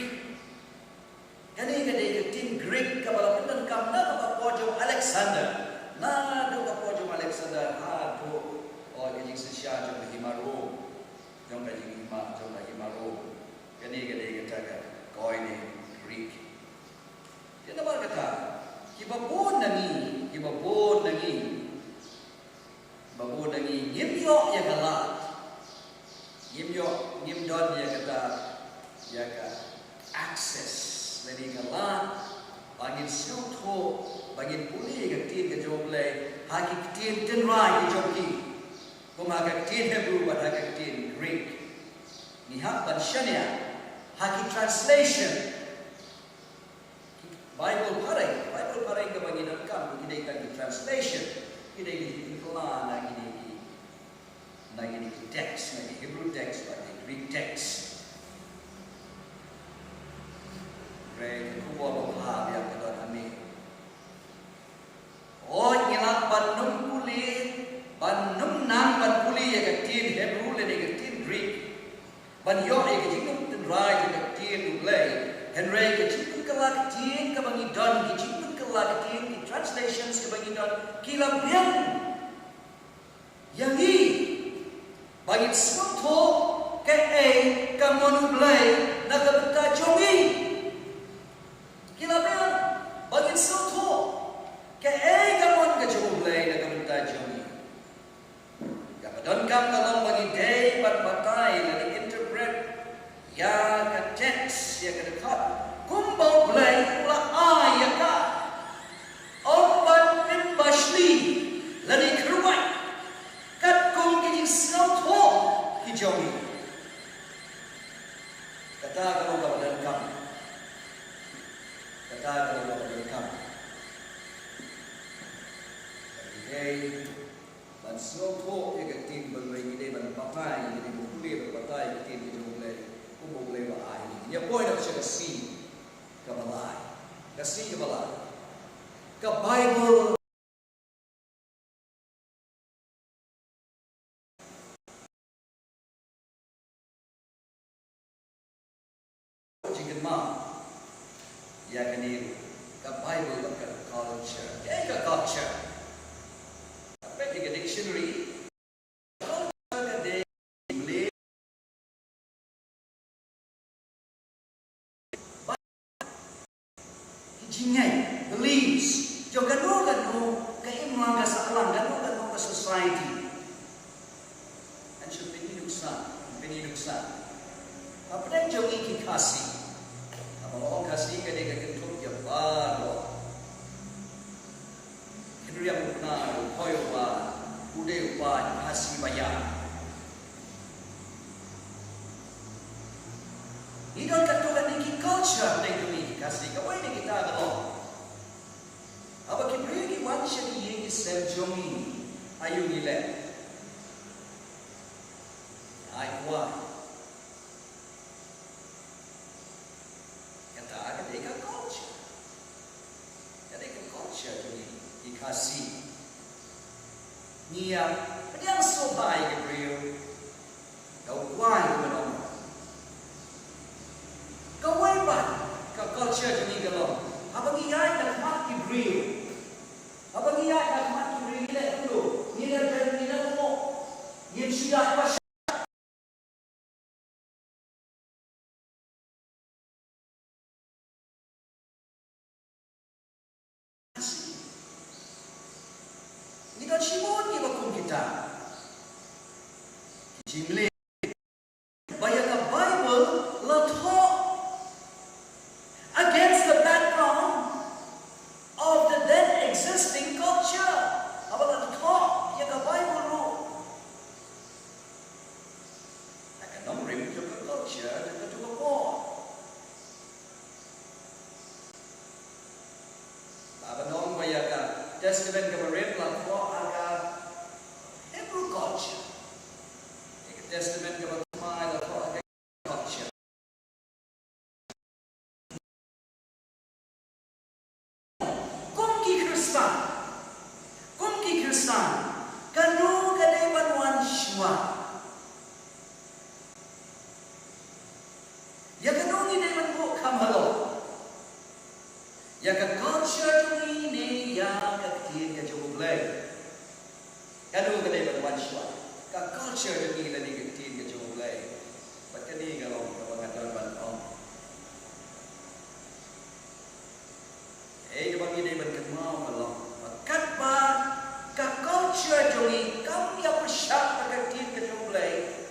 kan ini tim Greek kalau kita kam nak apa pojok Alexander nah tu apa pojok Alexander tu oh jadi sesia jom Himaro jom Himaro kan ini kita kau ini Greek dia nak kata kibabon nangi Babu dangi Yimyo ya galat Yimyo jok ngim don ya kata ya ka access dari kala bangin suto bangin puli ke tin ke jok le haki tin tin rai ke jok ki kuma ka tin Hebrew ba ka tin Greek ni hak ban shania haki translation Bible parai ke bangin kam kita ikan translation kita ini kala lagi text, lagi Hebrew text, lagi Greek text. Mereka kuat berhab yang kedua kami. Oh, ngelak banum nang ban puli yang ketin Hebrew dan yang ketin Greek. Ban yo yang ketin rai yang ketin ulay. Henry ketin kelak ketin kebangi don ketin kelak ketin translations kebangi don kilam yang ini bagi semua ke kamu belai nak berta jongi kila ben bagi semua ke kamu ke jongi belai nak berta jongi kapan kam kalau bagi day batai dan interpret ya ke teks ya ke dekat kumbau belai pula ayat ka obat bin bashli lani keruai kat kong kini semua hijauhi. Kata kalau kawan kamu, kata kalau kawan kamu. Jadi, ban semua yang ketin berlari ini ban pakai ini boleh berpakai ketin itu boleh bahaya ini. Dia poin apa sih kasih kebalai, kasih kebalai, ke Bible. Ya kini ke Bible ke culture, ke culture. Apa di dictionary? Culture ke English. Jingai, beliefs. Juga gano ke imlang ke saklang, gano ke society. Anjur peniduksan. Apa yang jongi kikasi? Orang kasih ke dia ketuk yang baru. Henry yang benar, koyo ba, udah ba kasih bayar. Ini ketukan ini culture yang kami kasih. Kau ini kita kalau apa kita beri wansya ini seljongi ayu nilai. Ayu wah. Kasih, niat, yang sobai Gabriel, kau kuai menolong, kau hebat, kau culture jadi kalau, apa dia nak mat Gabriel, apa dia nak mat Gabriel ni dulu, ni dah mau, ni sudah pas. Kita cibut ni bakum kita. Jimli. Bayangkan Bible letak against the background of the then existing culture. Apa letak yang Bible lu? Akan nombor juga culture dan juga pon. Apa nombor bayangkan Testament kemarin letak Hebrew culture. Testament kemarin letak culture. Kumki Kristen, kanu kadai banuan shua. Ya kanu ni dai banbu kamalo. Ya ka culture ni ya ka tien ka jublay. Kanu kadai banuan shua. Ka culture ni la ni ka tien ka jublay. Patani kalau kabangan ban bagi dia berkemau malam. Kat ba ka culture jongi kam ya persyak pakai tin ke jomblay.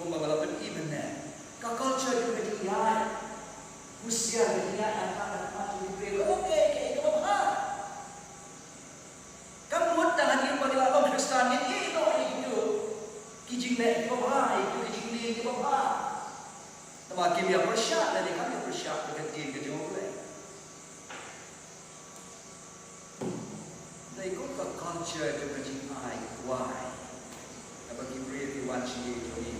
kumagalapan even na. Ka-culture yung kajiyay. Husya kajiyay ang kakatapat yung Hebreo. Okay, kaya ikaw ba? Kamut na hangin paglalong Kristanin, ito ay ito. Kijing na ikaw ba? Ito kijing na ikaw ba? Tamakim ya persyak, dan ikan ya persyak kegetin ke jomble. Nah ikut ke culture ke kejing ai why? Bagi beri diwaci ini.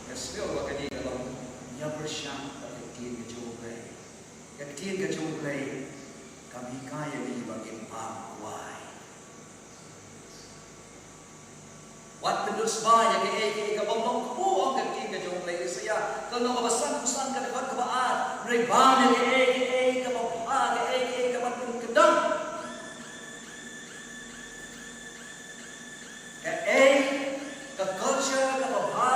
Kesel wakadi kalau ya persyak kegetin ke jomble. Kegetin ke jomble kami kaya di bagi pam why? Wat pendus ba yang ke kabong ko ang kegetin ke jomble saya kalau kabasan kusan ka dapat kabaan rebane ke kabapa ke kabatun kedang ke culture kabapa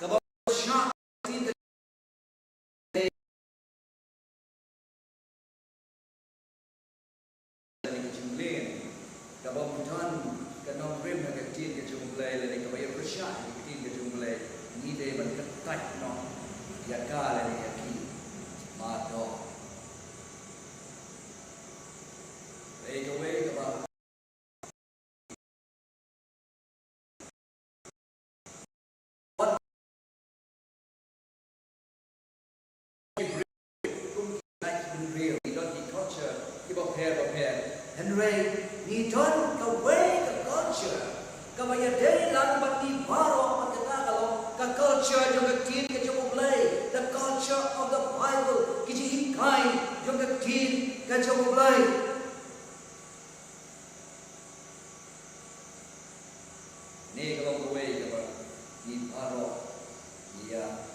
kabasya tin ke jumlen kabamutan kanong rem na tin ke jumlen le kabaya persya tin ke jumlen ni de man kat no ya kala ni aki mato take away about what real we don't need culture give up hair and Ray ni don't away the culture kabaya day lang bati baro the culture yung katin ka yung play, the culture of the Bible kijihikay yung katin ka yung play. Ni kalau away ka ni paro dia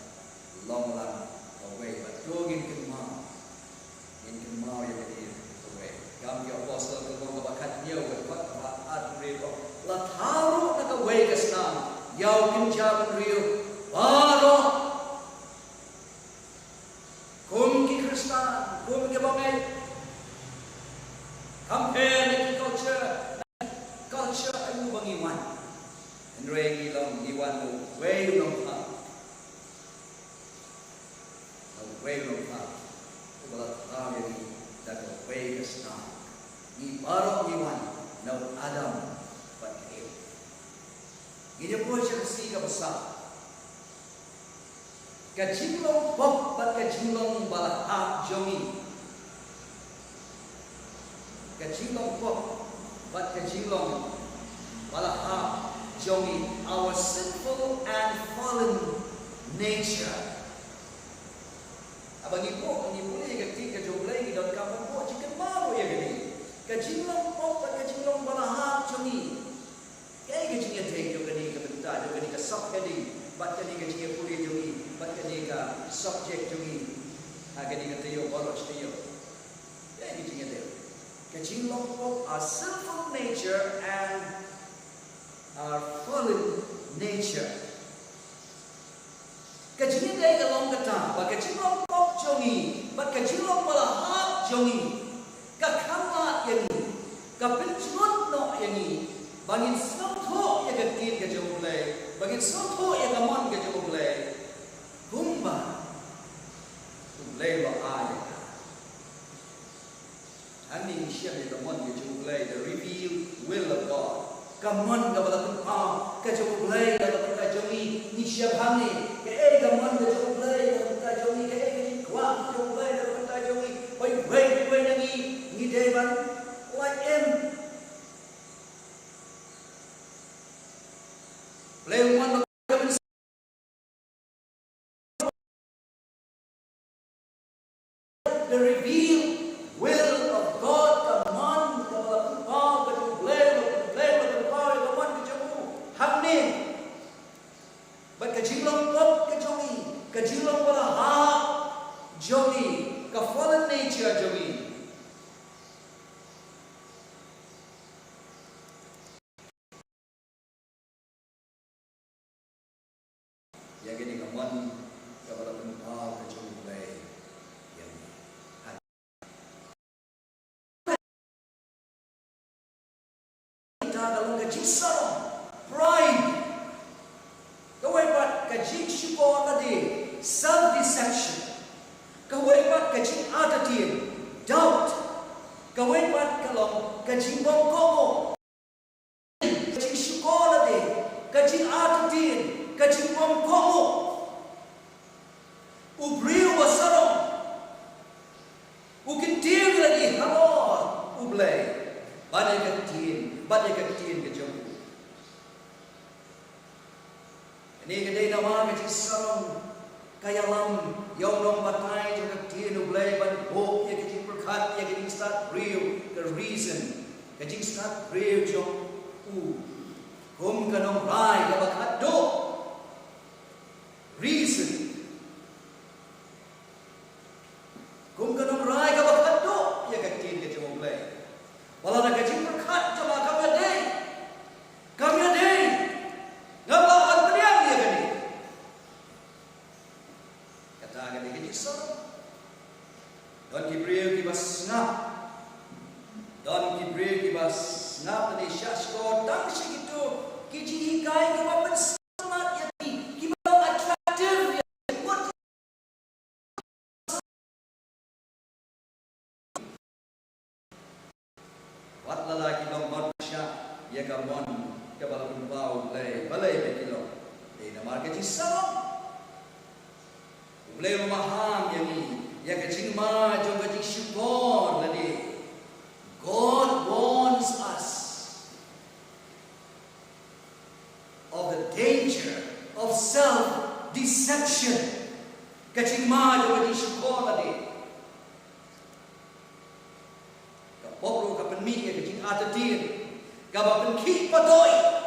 long lang away but dogin kemau yang ini away. Kami apostle kalau bakat niyo bakat at rebo la taru na away ka snam yaw kinjaban rio paro kum ki Kristan kum ki bangay compare ni culture ay mo bangiwan and regi long iwan mo way long pa wala kami dato way Kristan ni paro iwan na Adam ini pun siya besar. Kajinglong pop bat kajinglong balahap jongi. Kajinglong pop bat kajinglong balahap jongi. Our sinful and fallen nature. Abang ibu ni ketika jomblay dalam kampung po jika mau ya gini. Kajinglong pop bat kajinglong balahap jongi. Kaya gajinya take yung gani kabenta, yung gani ka subheading, ba't gani gajinya puli yung ba't gani ka subject yung gani ka tayo, bolos tayo. Kaya gajinya tayo. Kajinglong po our sinful nature and our fallen nature. Kajinya tayo kalong kata, ba't kajinglong po yung ba't kajinglong malahap yung kakamat yung kapinchunod no yung bangin satu yang ketin ke jomblay, bangin satu yang kamon ke jomblay, kumba, jomblay lo ayat. Ani siya ni kamon ke jomblay, the revealed will of God. Kamon ke balakun ke jomblay, balakun ke jomi, ni siya bangin, ke kamon ke jomblay, balakun ke jomi, ke kuat jomblay, balakun ke jomi, wait nangi, ni devan, like him. Play one the revealed will of God. Come on, come on, play, come on, hamne. But kajilong pop kajilong wala ha jogi, ka fallen nature jogi. Yang ini kawan kepada tempat kejumpai yang kita dalam kejisar pride kawai kajing syukur tadi, self-deception. Kawai pat kajing atatin, doubt. Kawai pat kalong kajing bongkong. Kajing syukur tadi, kajing atatin, kajing bongkong. Ubriu wasarong. Ukintir lagi hamor ublay. Badai katin kajong. Ini kedai nama kecil sarong kaya lam yang nom patai juga katin ublay ban hope ya kecil berkat ya kecil start real the reason kecil start real jong kum kanong rai kabakat do reason kum kanong rai kabakat do ya katin kecil ublay wala na kecil berkat coba kami ada ngapa Don Kibriel kibas snap tadi syashko tang situ kiji ikai kibapan semangat yati kibang atraktif ya wat lalaki long marsha ya gamon kebalun bau balai bekilo di namar kiji salong boleh memaham yang ini ya kecil ma jom kecil syukur lagi. God warns us of the danger of self-deception. Kecil ma jom kecil syukur lagi. Kapok kapan mi ya kecil atatir, kapan ki patoi.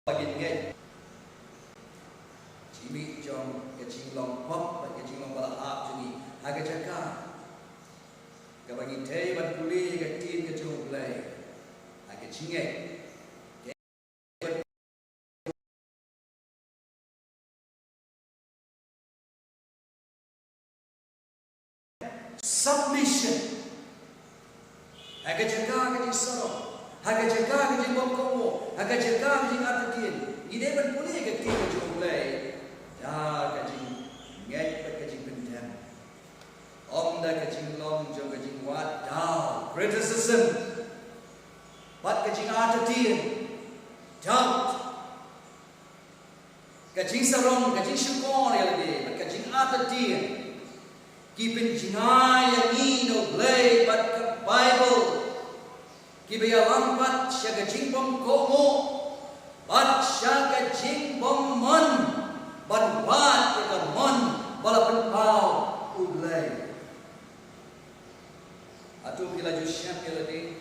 Bagi ngai, cimi jom kecil long pop, kecil long balap jadi agak cakap. Kabagi teh ban puli kecil kecil belai, agak cingai. Submission, agak cakap kecil sorok. Haga jaga kecil bongkomo, haga jaga kecil atatin. Ide ban puli kecil kecil mulai. Dah kecil ngai kecil pendam. Om dah kecil long jom kecil wat down. Criticism. Bat kecil atatin. Doubt. Kecil sarong, kecil syukur ya lebih. Bat kecil atatin. Kipin jingai yang ino blay bat ke Bible. Kibaya lambat syaga jingbom komo, bat syaga jingbom mon, bat bat ika mon, balapan pau ulay. Atu bila jusyak yaladi,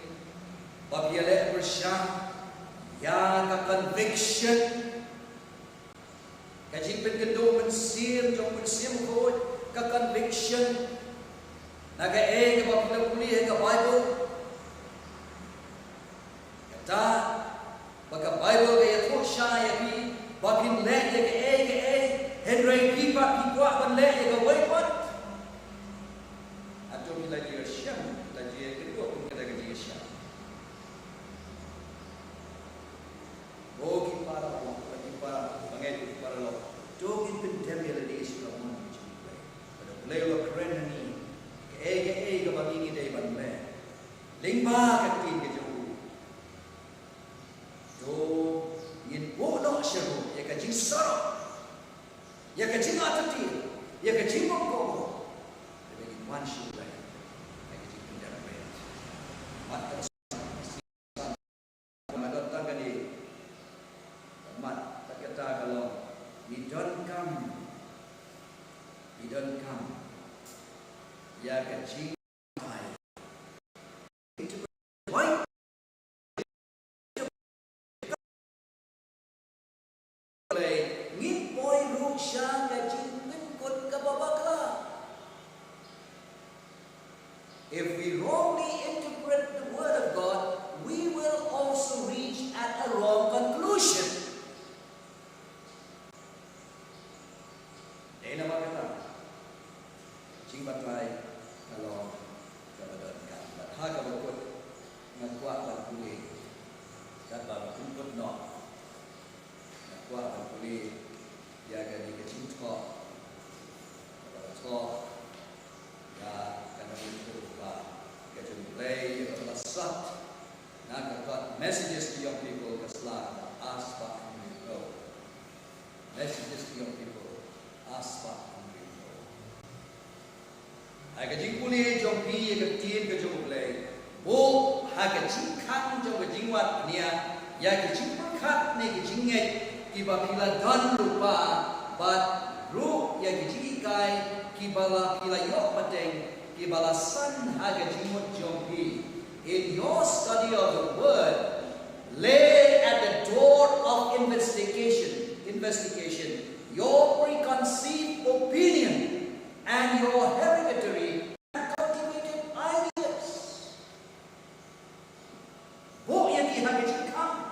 babiale bersyam, ya ka conviction, kajingpen kendo mensir, jom mensir mukot, ka conviction, naga ka babila puli ka Bible. Baka Bible kaya thok sha ya pi bakin le ya ke Henry kipa kikwa ban le ya wai pat atau bila dia syam kita dia kedua pun kita dia syam bogi para bangai para lo dogi pendem ya le sudah mun pada le lo keren ni ke bagi ni dai ban le lingba katin ke yin bono syaru ya kajing sarok ya kajing atati ya kajing mongko bagi wan syurai ya kajing pendara bayar mat madot tangani mat tak kata kalau we don't come ya kajing if we wrongly interpret the word of God, we will also reach at a wrong conclusion. Dahil naman kata, cing batlay kalau kebetulan kan, kuat boleh jaga di kecil tok, tok ya karena itu lah kecil play itu adalah sat. Nak got messages to young people keslah aspa amrito. Messages to young people aspa amrito. Ai kecil boleh jompi kecil kecil play. Bo ha kecil kan jom kecil wat niya. Ya kecil berkat ni kecil ngai kiba pila dan lupa bat ru ya kecil kai kibala pila yok pateng kibala san ha kecil mut jompi. In your study of the word, lay at the door of investigation your preconceived opinion and your hereditary and cultivated ideas. Bo yang ha kecil kam.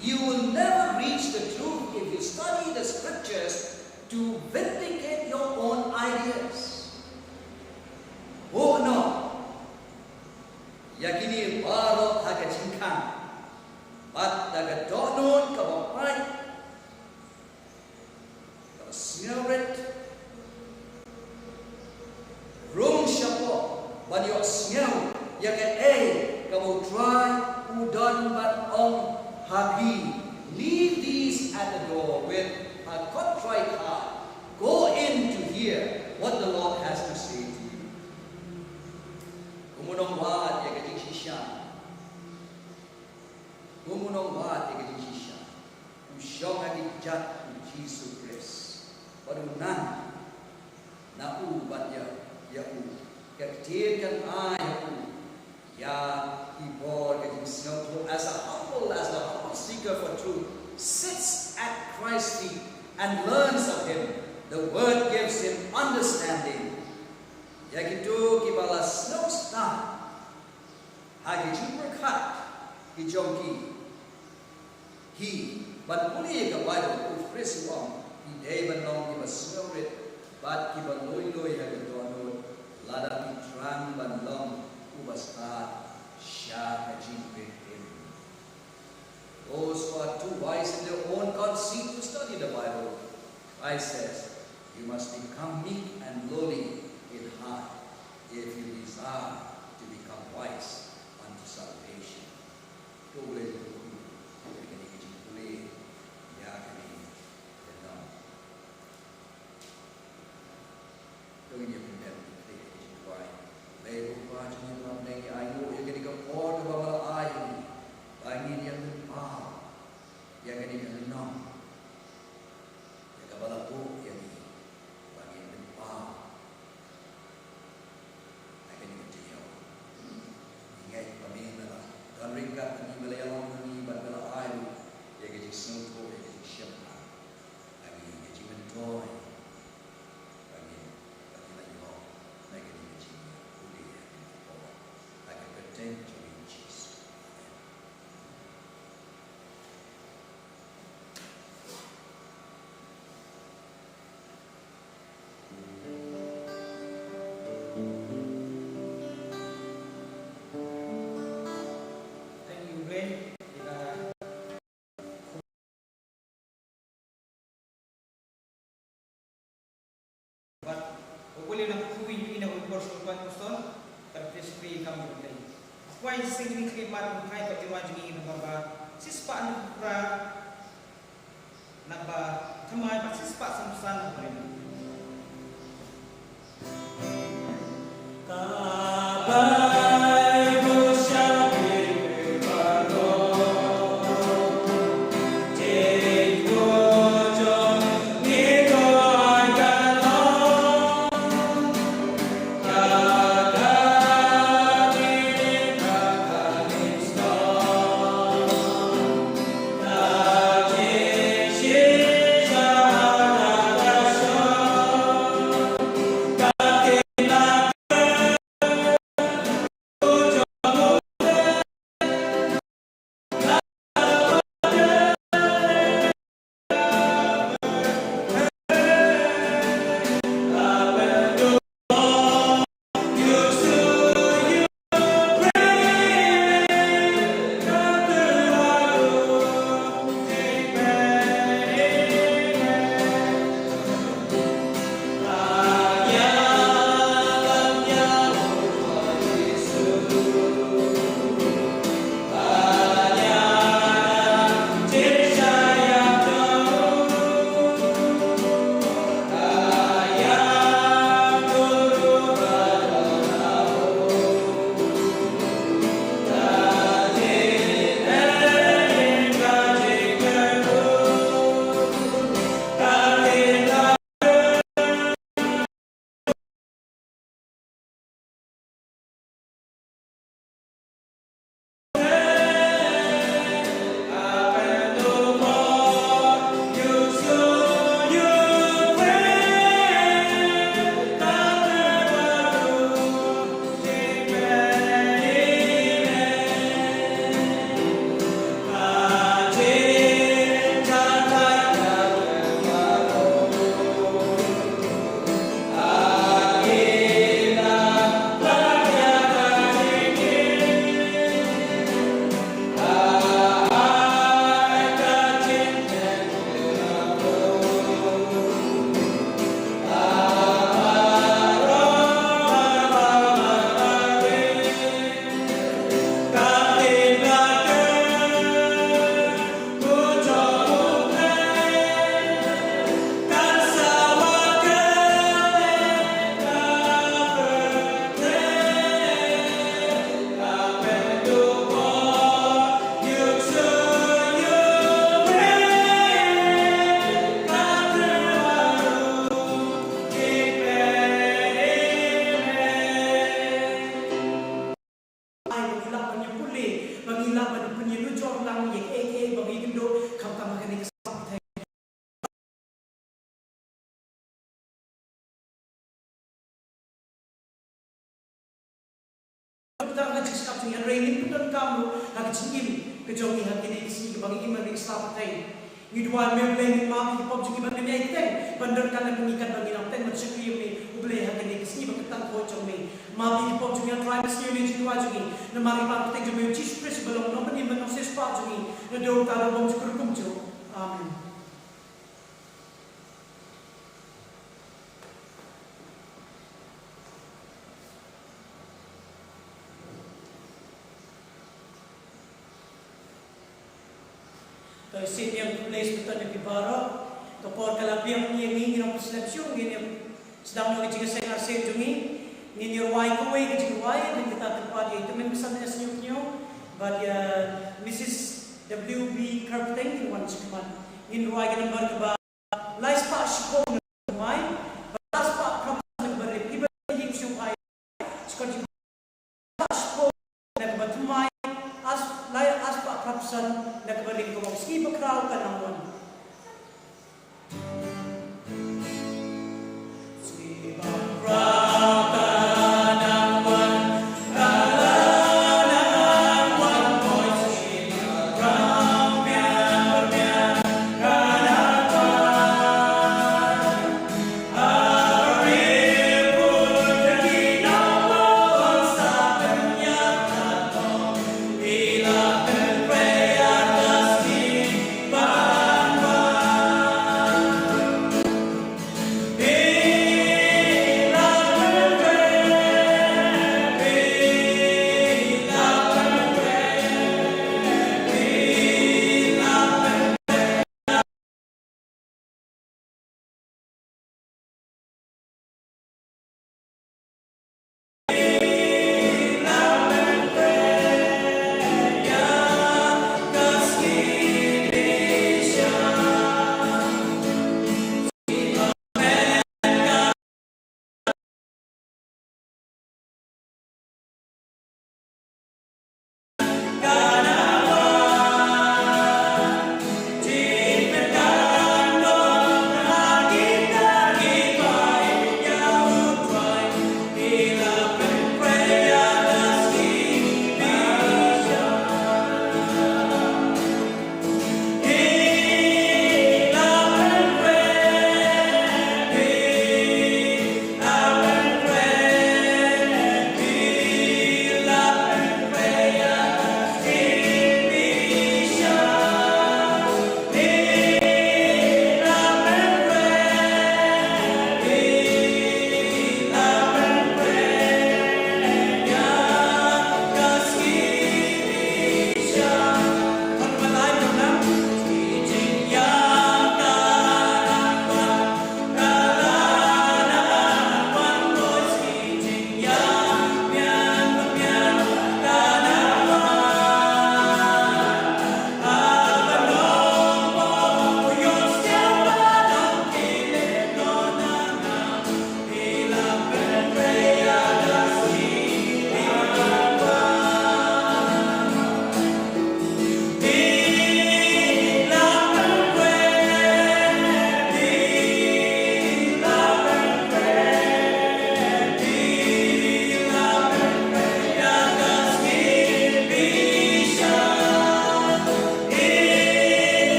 You will never reach the truth if you study the scriptures to vindicate your own ideas. Oh no. Yakini baru agak jingkang. Bat daga donon kabapai. Kaba sneuret. Rum syapo. Banyak sneu. Yakan kamu try udan bat ong happy. Leave these at the door with a contrite heart. Go in to hear what the Lord has to say to you. Kumunong wat ya kajing shisha. Kumunong wat ya kajing shisha. Usyong agi jat Jesus Christ. Padunan na u bat ya u. Kaktirkan ya u. Ya keyboard getting snow as the humble seeker for truth sits at Christ's feet and learns of Him. The Word gives him understanding. Yakitu kibala snow star. Hagi berkat hijongki. He but muli ka Bible ufris wong. He day banong kiba snow rit but kiba loy hagi dono lada pitrang banlong ubasta sha hajin. Those who are too wise in their own conceit to study the Bible, Christ says, you must become meek and lowly in heart if you desire to become wise unto salvation. Why sing khidmat hai to tiwa jini namba sispa nukra naba thamai ba sispa samsan nukra Shah tu yang ringin pun kamu hak cingim ke jongi hak ini si ke bagi iman di Islam tai ni dua membleng ma ki pop juki ban ni ten bandar kan pengikat bagi nak ten macam ni ubele hak ini si bakatan ko chome ma bi pop juki try mesti ni juki wa juki na mari ma te juki Jesus Christ belum no ni ban ses pa juki na do ta bom juki kum jo amen. तो इसी yang place betul di Baro, to por kalabiang ni ngi ng perception ngi sedang nak jika saya arseng jungi ngi ruai ko way jika ruai dan kita tempat itu men pesan na senyuk nyo but Mrs. WB Carpentering one cuman ngi ruai kan bar ba lais pa shiko mai balas pa proposal bar iba hindi siyo ay skot shiko na ba tumai as pa proposal nagbalik ko ski bakraw ka naman ski bakraw ka naman kalanawan boy ski bakraw biyan kanawan aripun ginawa sa kanyang tanong ilang Prayer, the sea,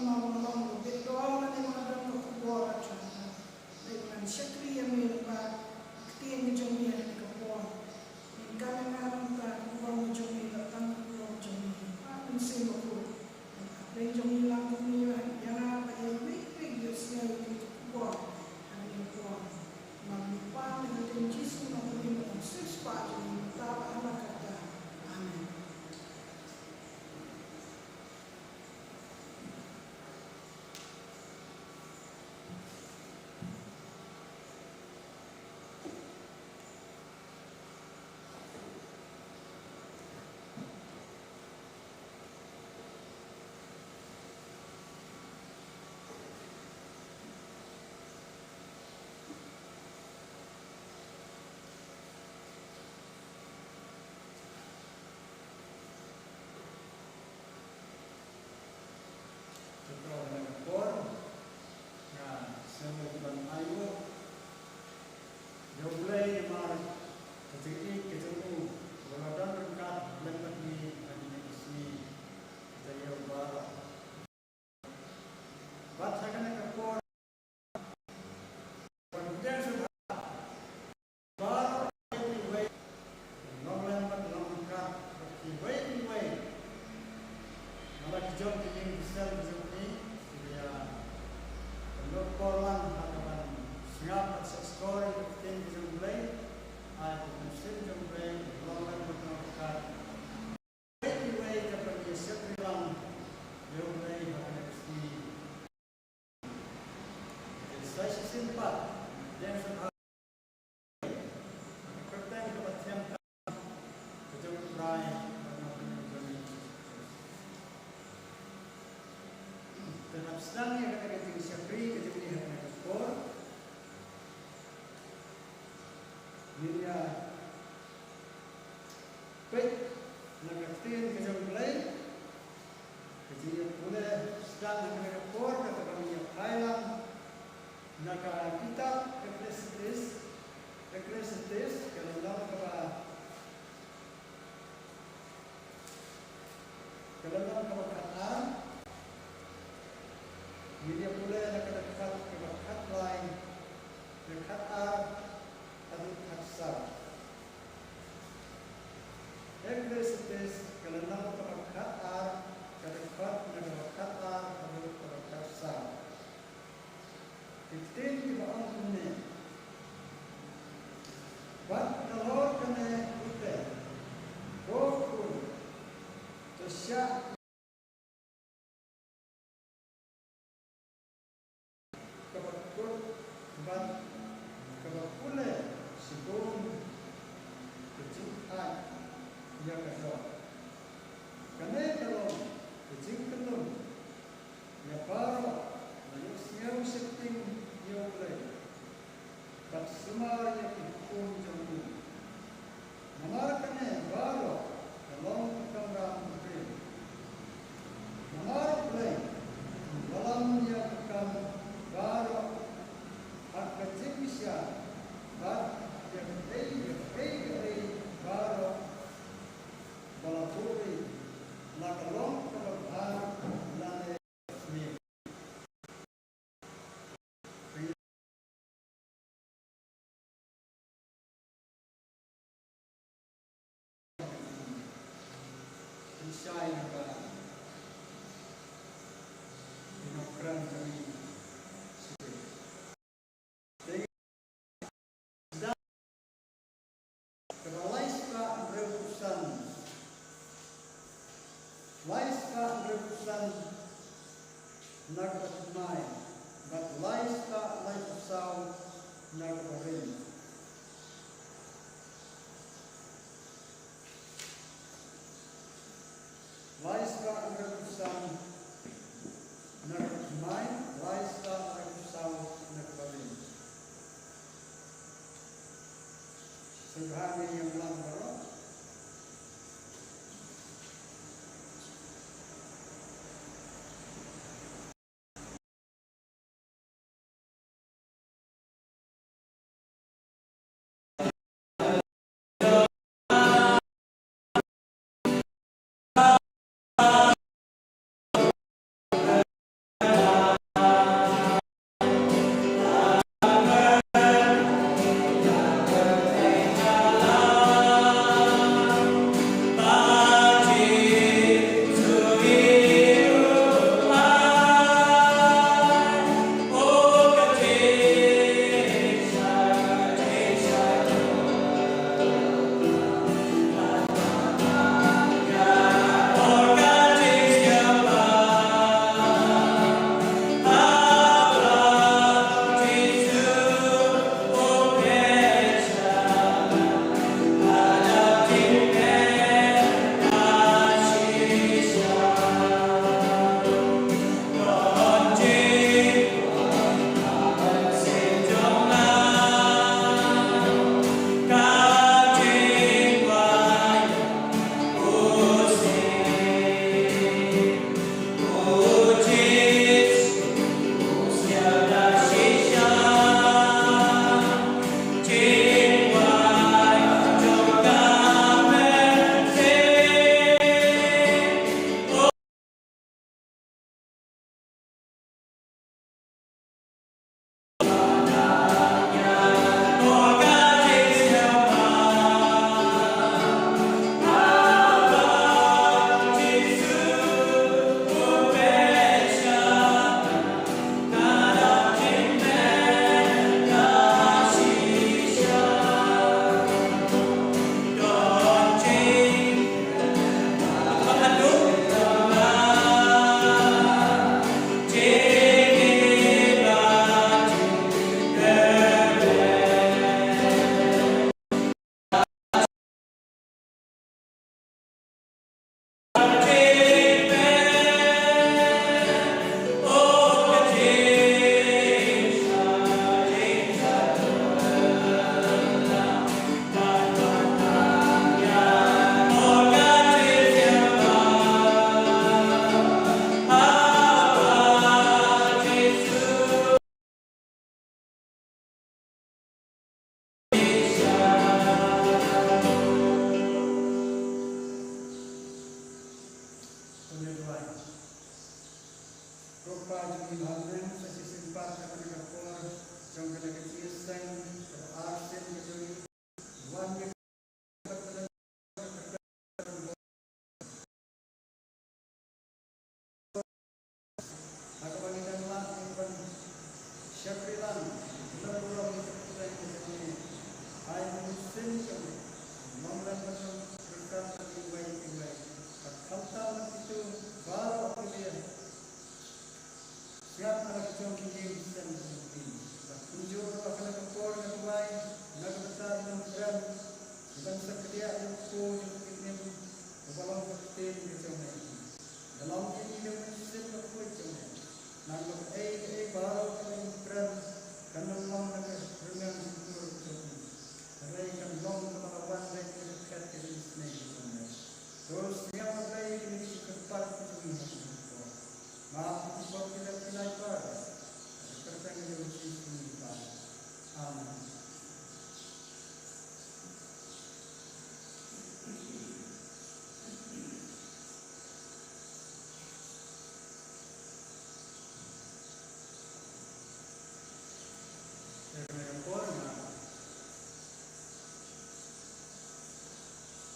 mamang berdoa na ni mga dapat kubuha at siya. Dengan syakri yang mereka ketiin jomia ni kapon. In kami ngaram ta kubuha jomia datang kubuha jomia. Amin sino ko. Then jomia lang jomia yana pa yung big siya yung kubuha. Ang kubuha. Maglupa na yung jisu na kubuha ng sis pa jomia. Tapa anak kata. Amen. Sedang yang kata-kata syakri, kata-kata yang kata-kata Dia baik nagatin kejam mulai kejadian boleh sedang yang kata-kata kata-kata yang Thailand naga kitab Ecclesiastes kalau dalam keberkatan dia boleh dekat keberkat lain dekat atau kasar. Ecclesiastes kalau dalam keberkatan kedekat atau kasar. Kita kita orang ini. But the Lord can put them. Go through to shut shine about keren kami Laiska repusan nagpatmay, but laiska laipusaw nagparin. Laiska repusan nagpatmay, laiska laipusaw nagparin. Sebagai yang langgar. Rupa Jumi Bhavan, Sasi Simpat, Kapur, Jangkala Keciusan, Arsen Kecuri, Wan Syakrilan, Laluram Kutai Kecuri, Hai Musin Kecuri, Mamlan Pasang Berkat Tinggai, Kata itu baru kemudian siap nak jongki dan seperti tunjuk akan kepor yang baik nak besar yang berat dan sekedia yang pun ini dalam pertin kecemasan dalam ini yang mesin kecemasan nak baru yang berat karena long nak renang seluruh kecemasan mereka long kemalawan dan dekat ke sini kecemasan terus yang mereka ini cepat kecemasan maaf sebab kita pilih pada pertanyaan yang bersih pada amin.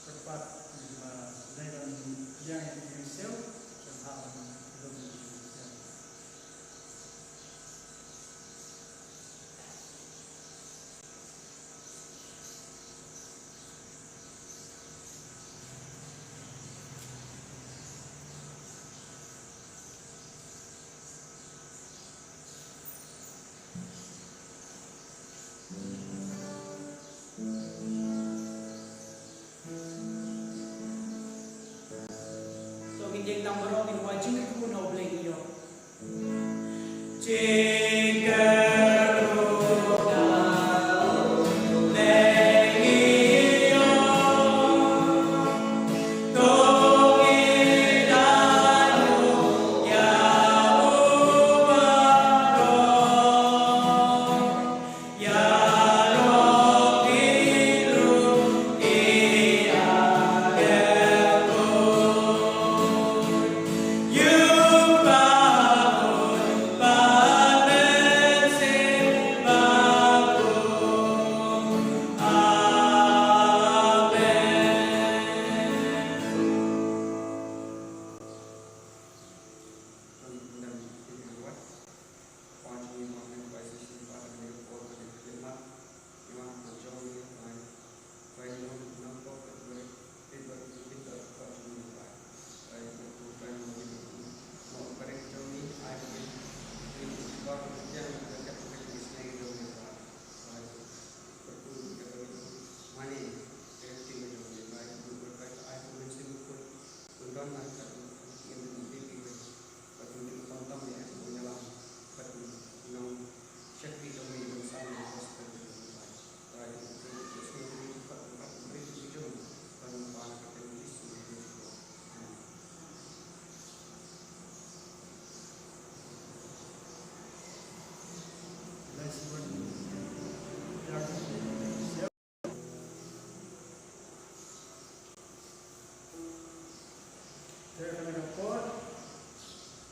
Cepat dengan yang diusul serta belum. Yang tambah min wajib kuno beliau.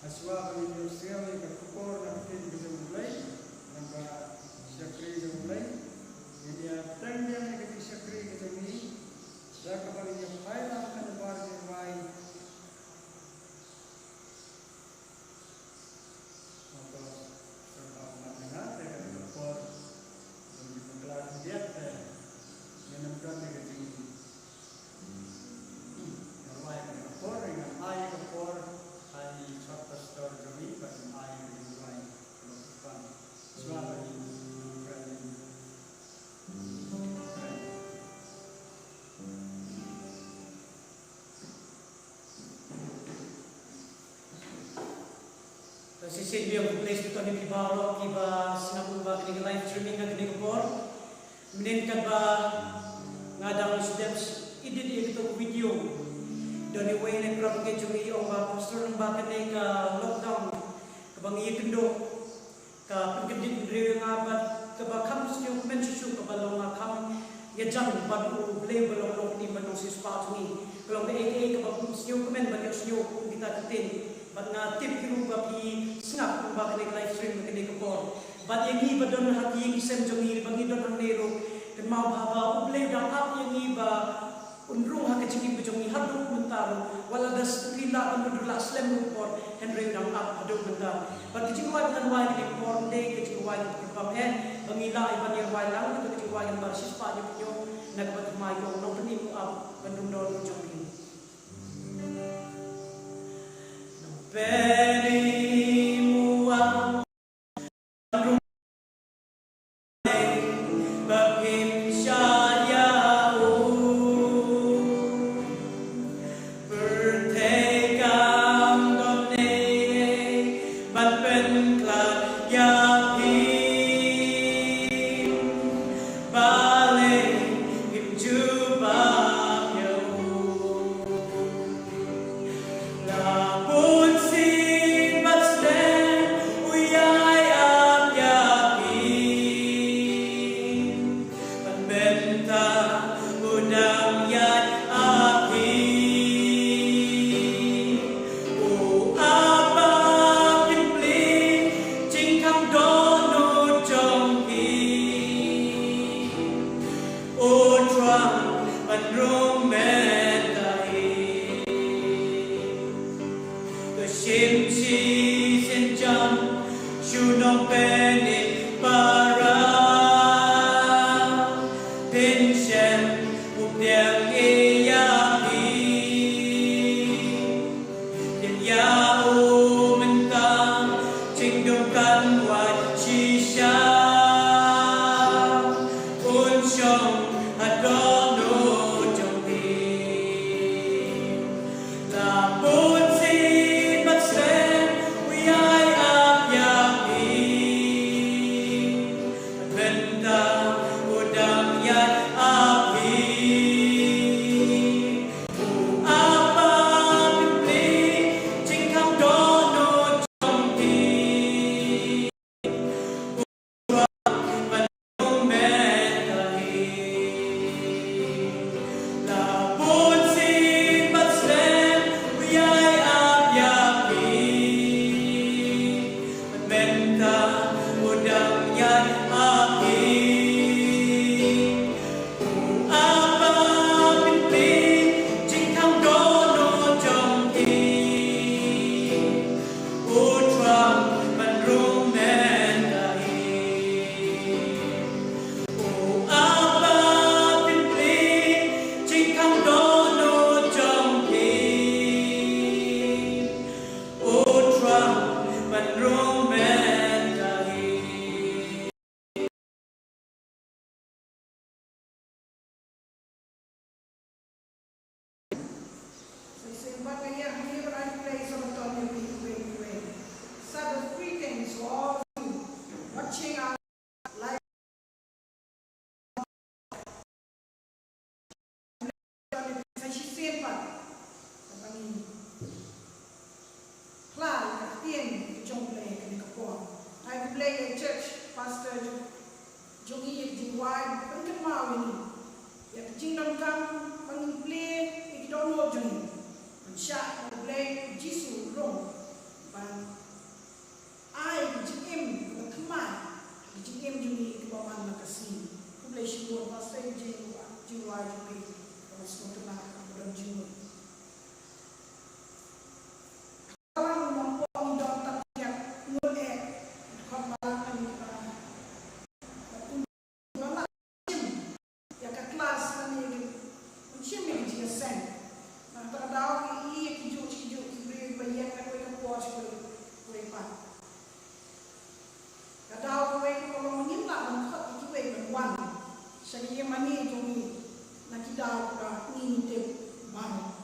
Aswa kami berusia mereka kupor dan kita bisa mulai nampak syakri bisa mulai jadi tanda mereka syakri kita ini dah kembali yang lain akan lebar yang baik maka serta umat dengar mereka kupor dan dipengelar dia yang nampak mereka tinggi yang baik mereka kupor dengan air kupor Hai pastor Jami pasal air di lain melakukan suara ini Sisi dia place itu ni dibaro kiba sinabu ba kini live streaming kan kini kupor meninkan ba ngadang steps ini itu video Doni wayne prab ke jumi ong ba pastor ng ba kani ka lockdown kabang iya kendo ka pagkadit rewe nga ba ka ba kam siyo men siyo ka ba long kam ya jang ba u blame ba long ni ba nong si spot ni kalau ba ka ba siyo men ba siyo kita katin ba na tip kiru ba pi Bat yang iba don hati yang isem jongi bagi don nero dan mau baba uble dan ap yang iba unrung ha keciki bejongi haduk mentaro wala das kila bandudula slem upor henry dan ap haduk mentar. Bat keciki wa dengan wa di por de keciki wa di pam hen bangila iban yang wa lang keciki wa yang barsis pa nyo nagbat mai ko no peni mu ap bandundon jongi. Peni mu ap Saya yang mani itu ni nak kita ni tip baru.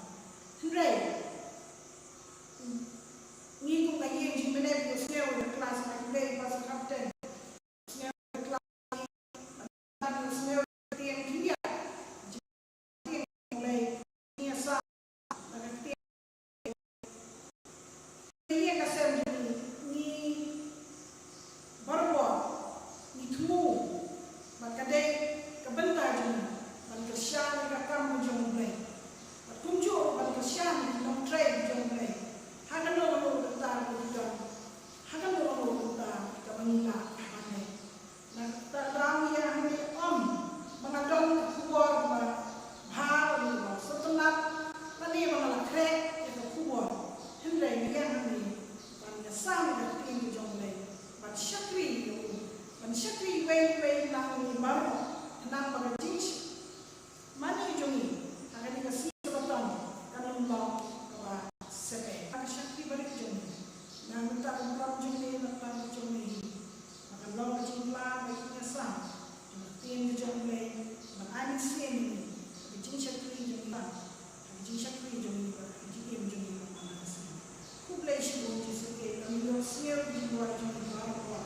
nang bagajing mani jongi akan dikasih sebatang kanun long kawa sepe akan syakti balik jongi nang minta umram jongi natang jongi akan long kajing lang baiknya sang jumtin jongi mengamin sien ini kajing syakti jongi lang kajing syakti jongi kajing jongi mana kasih kublai syukur jisuke kami lo siap di luar jongi bawa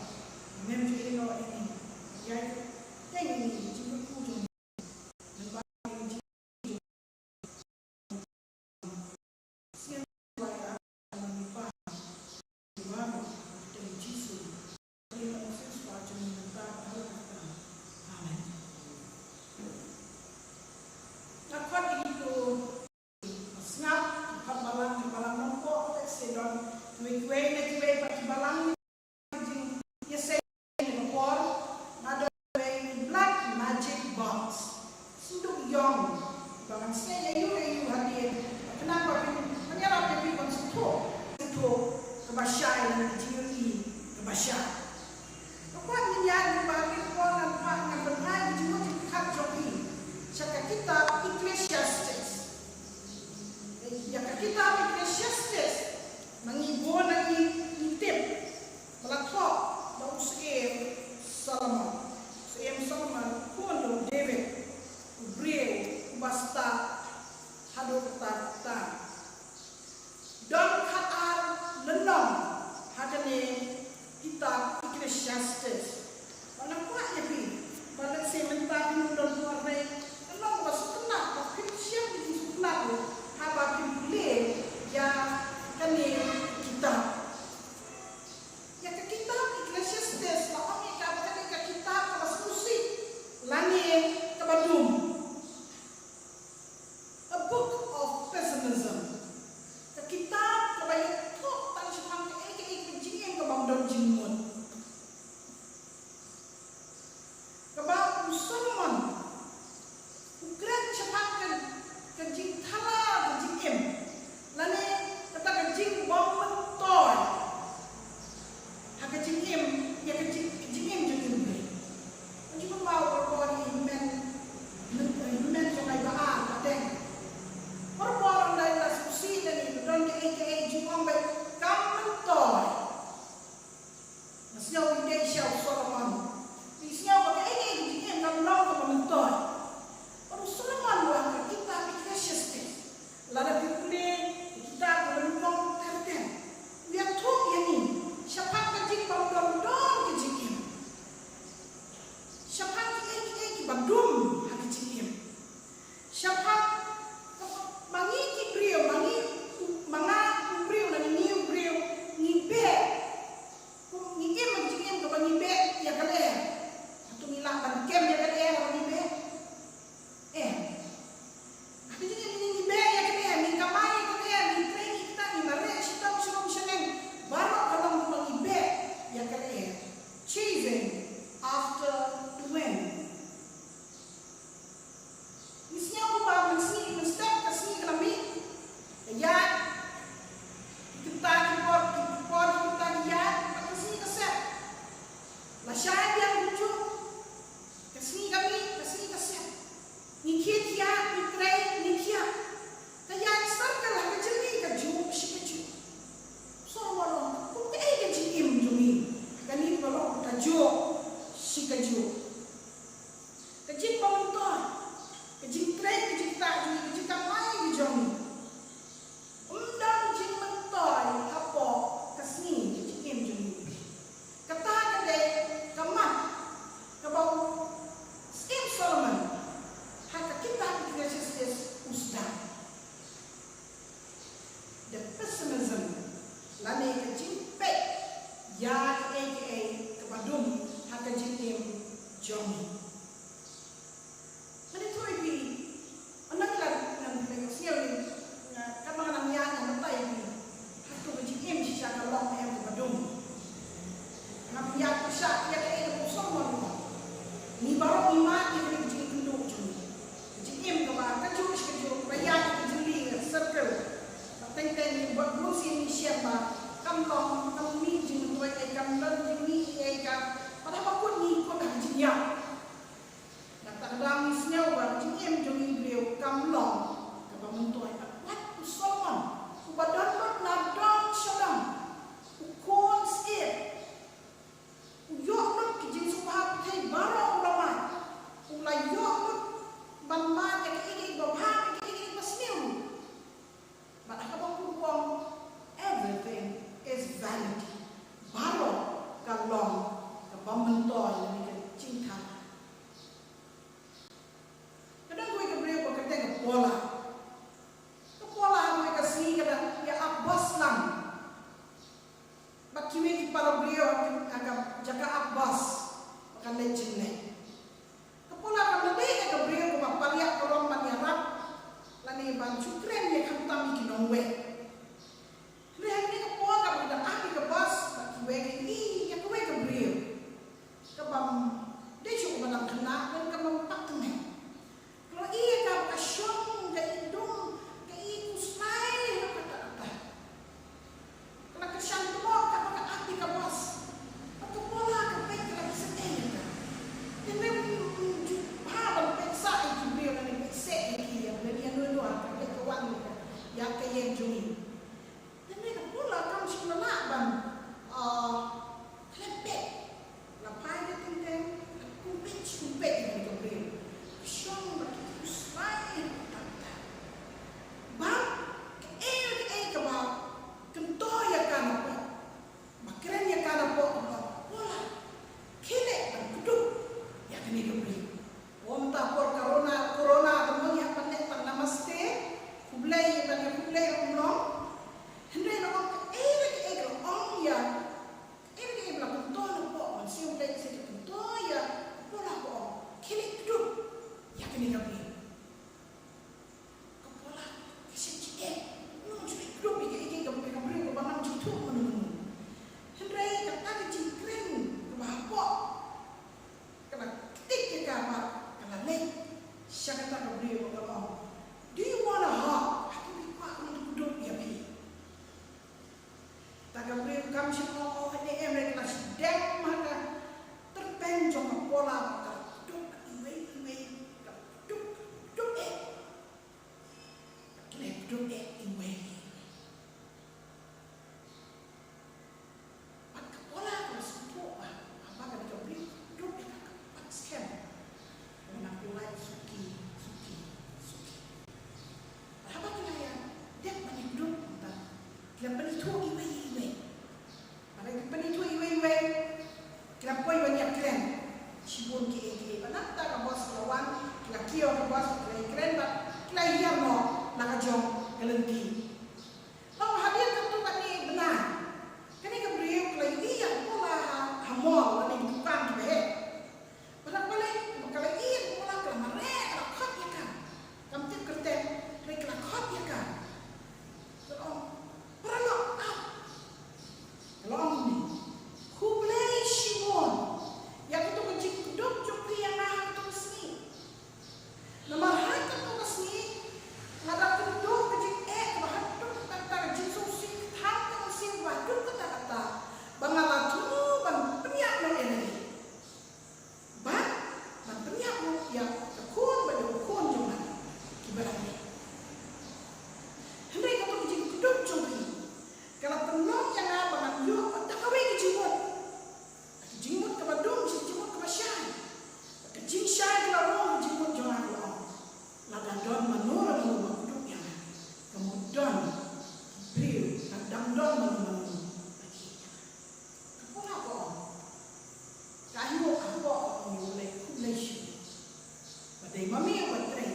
mem jongi lo ini ya ini jika kujung Gabriel agak jaga Abbas akan legend ni. Kepala kan lebih Gabriel ke bapaliak korong maniarap lani bancu keren ye kantam ki nongwe. Lihat ni kepala kan ada api ke bas bagi wege ni ya kowe Gabriel. Kebam dia cuba dalam kena dan kebam pak tengah. Kalau ia kan kasyong ke hidung ke ikus naik kata-kata. Kalau kesyang tu tak pakai api ke bas. Kepala ke baik lagi sedih. Ini habang peksa Gabriel dan peksa iki yang dari dua kan ke kawan ni yang ke yang juni. Dan mereka pula kan sekolah ban lepek. Lapai dia tinggal kumpet yang Gabriel. Syong bagi usai tata. Bang ke bang kentoy ya kan apa. Makren ya kan apa. Pula kile ban kuduk ya kan Gabriel. Om tapor corona teman yang pandai pan namaste kublai umlong hendai nak om ya lah kuntol po man siung dai se kuntol ya pola po kili duduk ya kan Gabriel kepala kecil nu jadi duduk iki Gabriel ko banam jitu menunggu hendai kata kecil keren ke bahapo kena ketik ke kamar siya kata Gabriel kalau do you wanna hug? Aku lupa untuk duduk ya pi. Tak Gabriel kami semua ini mereka kelas dek maka terpenjong pola duduk duduk iwe. Maka pola kelas itu apa kan Gabriel duduk kat scam. Nak mulai suki. Apa kaya dia peniduk entah. Dia penitu iwe. Mereka penitu iwe. Kira poi banyak keren. Cibun ke. Panak tak bos lawan. Kira kio ke bos keren tak. Kira iya mo nakajong kelenti. Lalu hadir tentu kan ni benar. Kini Gabriel kira iya pola hamol ni bukan kebeh. Panak balik. Kalau ia pulang ke mereka rakot ya kan, kamu tiap kerja mereka rakot ya kan. Kalau perlu kalau ni, kublai Shimon, yang itu kecil duduk cukri yang mahal itu kesini. Nama hati itu kesini, ada duduk kecil bahan duduk kata kecil susi, hantar susi waduk kata bangalatu bang penyak mana ini. Yang tekun pada ukun jangan kibarani. Hendak kata kecil duduk cungki. Kalau penuh yang abang yuk tak kawin kejimut. Kejimut ke badung, kejimut ke masyai. Kejing syai kalau orang kejimut jangan doa. Ladan don menurut rumah duduk yang kemudian beliau nadam don menurut bagi. Kepala apa? Kayu apa mulai kulai. Badai mami yang bertren,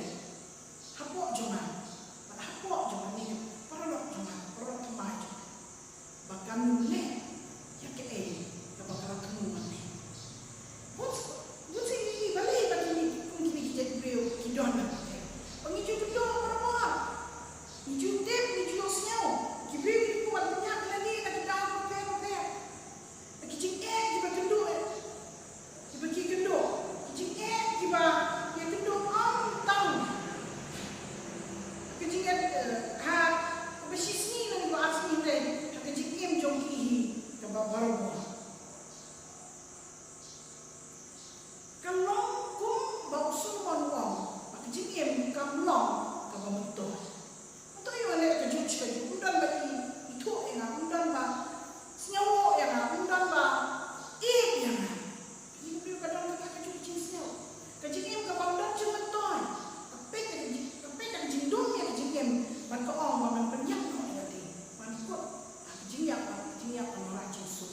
hapok jangan, pada hapok jangan ni, perlu kemaj, bahkan mulai, ya ke kebakaran kamu mati. Bos ini balik bagi ni, kunci jadi beliau hidon dah. Penghijau kedua berapa? Hijau tep, hijau senyau, kibir kuat banyak lagi lagi dah repair. Lagi cingek kita genduk, kita genduk, cingek kita kedua tahun kejingan besi sini dan buat sini tadi kejingan jongki kebab baru kalau kum bau suruhan uang kejingan kamlong kebab betul untuk yang ada kejut sekali undan bagi itu yang undan bah senyawa yang undan bah yang ini beliau kadang kejut senyawa kejingan kebab dan cemeton tapi kan jindung yang kejingan ban ko ong ban penyak no tadi ban ko kejingan orang Yesus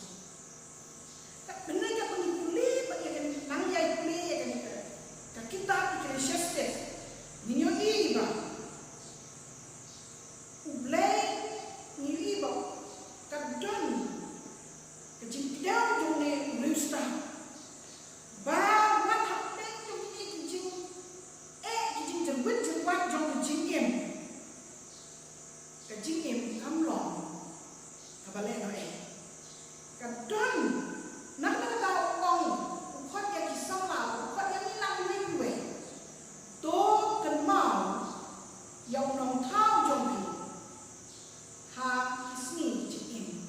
kadon nak tahu ong ukot yang kisah ukot yang hilang mingwe to kenal yang nong tahu jombi ha kisni cikin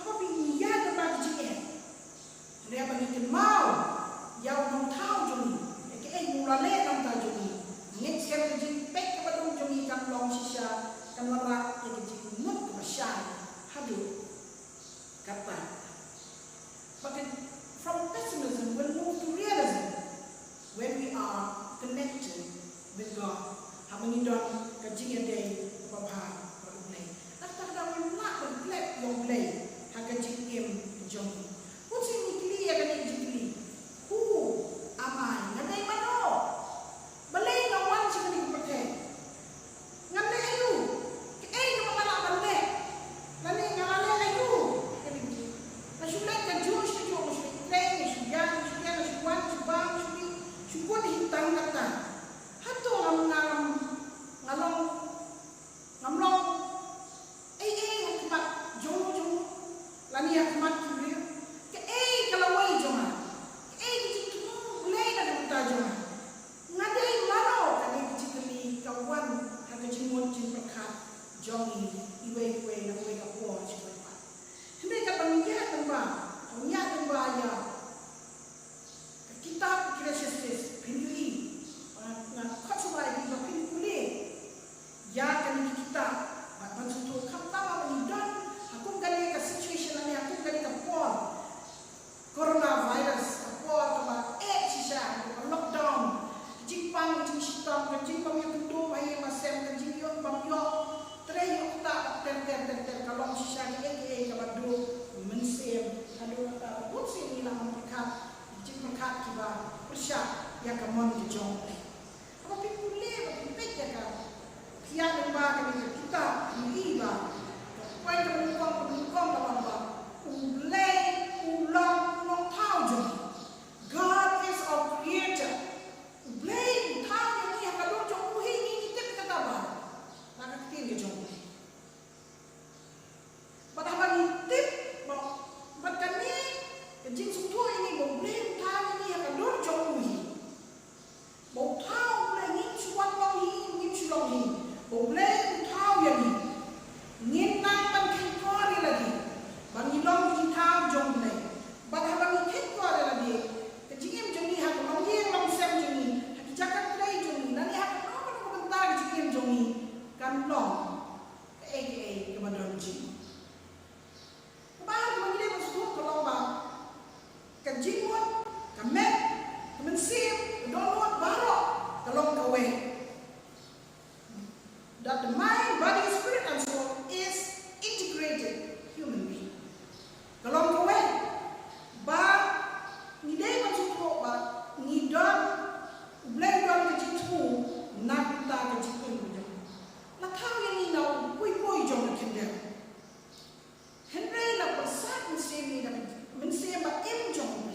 apa pinya ada bagi cikin dia bagi kenal yang nong tahu jombi mulai nong tahu jombi next kali jin pek kepada jombi kan long sisa kan merak yang jin mut kemasyan hadu kata. But from pessimism, we'll move to realism when we are connected with God. Hamani don kajian day babha berulai. Nakta dalam nak berklep yang play hakaji im jom. Uci nikli ya kan nikli. Who am I? Ngadai mano? Balai ngawan sih kan pakai. Ngadai ayu. Kamu malah balai. Nani ngalale ayu. Nasulat kan Jewish tu juga Muslim, Nasuyan, Nasuan, Subang, Sukuan hintang kata. Hatu ngalong, hikmat jom, lani hikmat kibir. Ke kalawai joma, kecik boleh nak kita joma. Ngadai mano kami kecik kawan, harga jimut jim berkat jomi, iwe nak iwe kapuan cuma. Mereka pengingat tembak ya. Kita Kristus pilih, nak kacauai kita pilih. Ya kan kita, maksud tu kata menidang. Aku kali ke situation ni, aku kali ke coronavirus, apa sisa, lockdown, Jepang, Jepang yang kedua, ayam masam, Jepang bangyo. Terakhir tak ter kalau sisa ni kabadu mensem kalau tak buat ni lah mereka jika kita persiap yang kemana dijong. Apa pilih apa pilih kan? Tiada lembaga kita iba. Poin pendukung apa? Ulang tahu je. God is our creator. Ulang tahu ni yang kalau jom ini kita kata apa? Nak kita jom. Padahal tip bahkan ni jin suatu ini boleh tahu ini akan dorjong ini. Boleh tahu boleh ni suat long ini sulong ini. Boleh tahu yang ini. Nintang penting kau lagi. Bagi long kita jong boleh. Padahal bagi kita lagi. Kejingim jong ni hak long yang long sem jong ni. Hak jakat play jong ni. Nanti hak apa bentar kejingim jong ni kan long. Kepada jing. Bahan mengirim masuk ke lubang, kejimut, kemet, kemensim, download barok, kelong kawe. That the mind, body, spirit, and soul is integrated human being. Kelong kawe, bah, nidai masuk ke bah, nidon, boleh don kejitu, nak tak kejitu macam. Nak tahu yang ni nak, pui jom kendel. Henry la persat mensemi dan mensema im jong.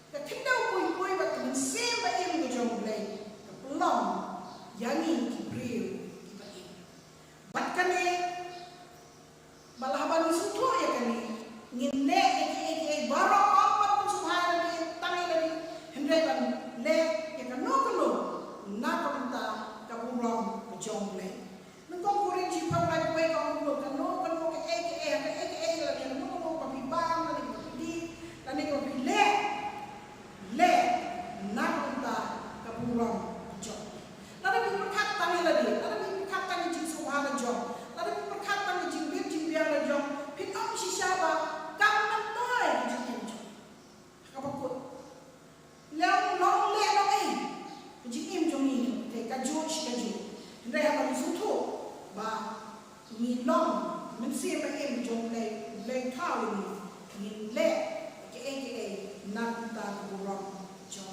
Ketika pui bat mensema im jong blai. Pelong yani kibril kita ini. Bat kane balhaban sutu ya kane. Nginne eke barok apa pun subhana di tangi lagi. Henry ban le ya kan no nak minta kabulong jong blai. Nengkong kuring cipta lagi baik kamu kan no mi long mình xem mà em trong này lên thao ni nhìn lẹ cái nam ta của rong trong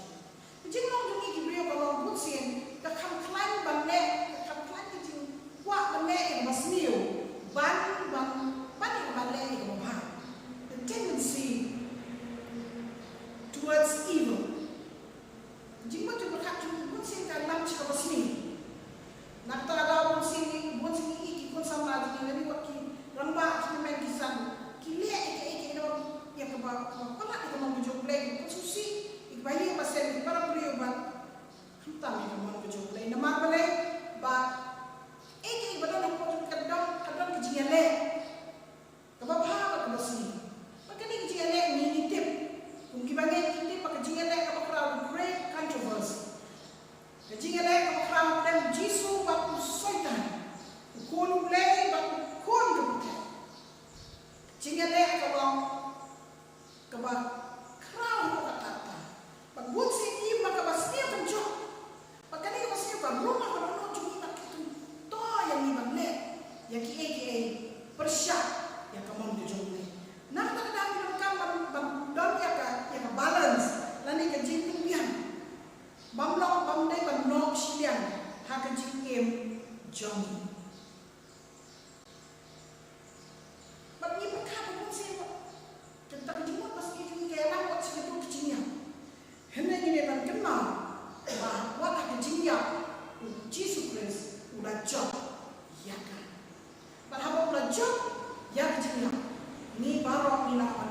chính long trong cái điều mà long bút xem cái khăm khăn bằng lẹ cái khăm khăn cái chính qua bằng lẹ mà nhiều bán bằng lẹ của bà the tendency towards evil chính mà chúng ta bút xem cái năm chỉ có nhiều nak tak ada pun sini ikut sama lagi. Jadi waktu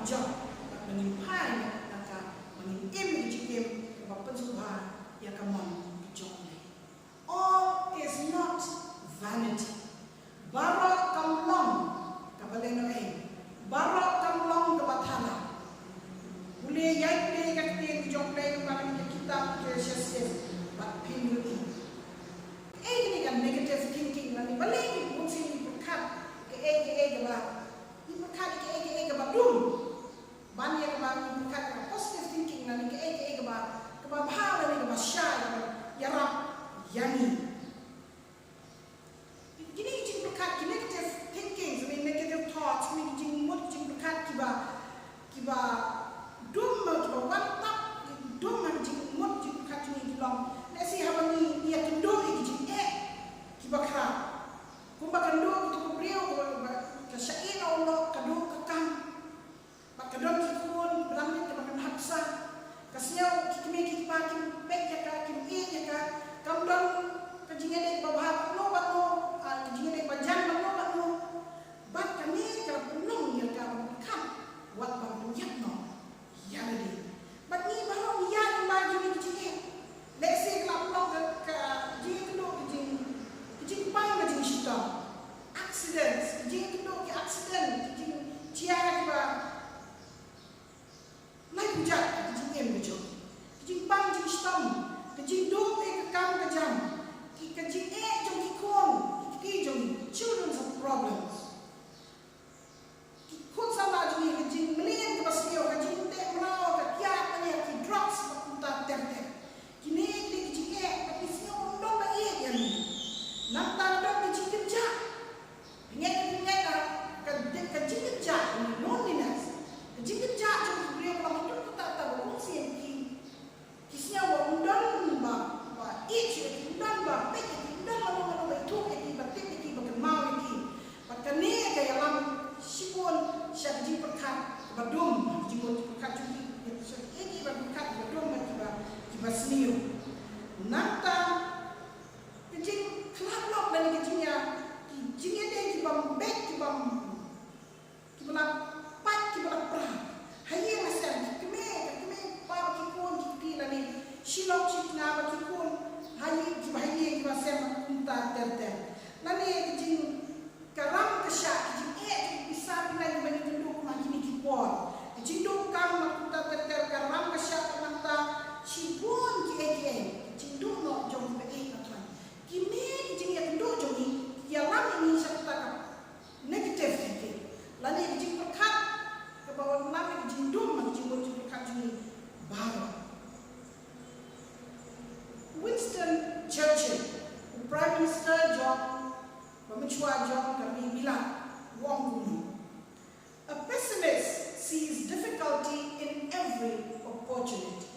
job menimpai naka menim jikim bapak subha ya kamon job all is not vanity barok kamlong kabaleno barok kamlong kabathala ule yai ule kakti job le barang kita precious but pinul ini kan negative thinking lani balik pun sini berkat ke ba ni berkat ke ba dum ban ya ba berkat positive thinking lani ke ba bhala ni ba shy ya rap yani gini jing berkat negative thinking so negative thoughts ni jing mut jing berkat kiba dum kiba wantap dum jing mut jing berkat ni dilong nasi habani dia kendo jing kiba kra kumba kendo tu brio ka syain Allah kado kakam bakadon kikun berangkat ke makan haksa kasnya kikime kipakin bek ya ka kim ya ka kamdon kajingene babah no batno kajingene bajan no batno bat kami ka penung ya ka kam wat bang yakno ya ni bat ni baru ya bagi ni kicik lesi kelapong ka jing kendo jing pai ma jing shita accidents jing kendo ki accident jing chia ba lai pujat jing em bejo jing pai jing shita jing do ke kam ka jam ki ka jing jong ki kon ki jong children of problems ki kon sama jing melien ke pasio ka jing te mrao ka kya tanya ki drugs ta terte kini ki jing ka sio ndo ba ye yani nanta ndo ki jing kerja pengen ka jing kerja loneliness ka jing kerja jong beliau kalau itu tak tahu sih kisnya wa undan ba each undan ba pek undan lalu itu ki batik ki bagemau ki bakane ka yalam sipon syadji perkat badum jingol perkat juga ini berkat badum ki basniu nanta jing kelap dan jingnya jingnya dia ki bambek ki bala pat ki bala pra haye masam kime pa ki kon ki lani shilok ki na ba ki kon haye ki masam kunta terte lani jing karam ka sha ki bisa bila bani kenduk ma kini ki por jing do kam kunta terte karam ka sha nanta shipon ki jing do no jong be kini jing ya kendo jongi ya lam ini serta negatif thinking lani jing perkat ke bawah lam jing dum jing perkat jongi baru Winston Churchill Prime Minister John Pemechua John kami bilang wong gunu a pessimist sees difficulty in every opportunity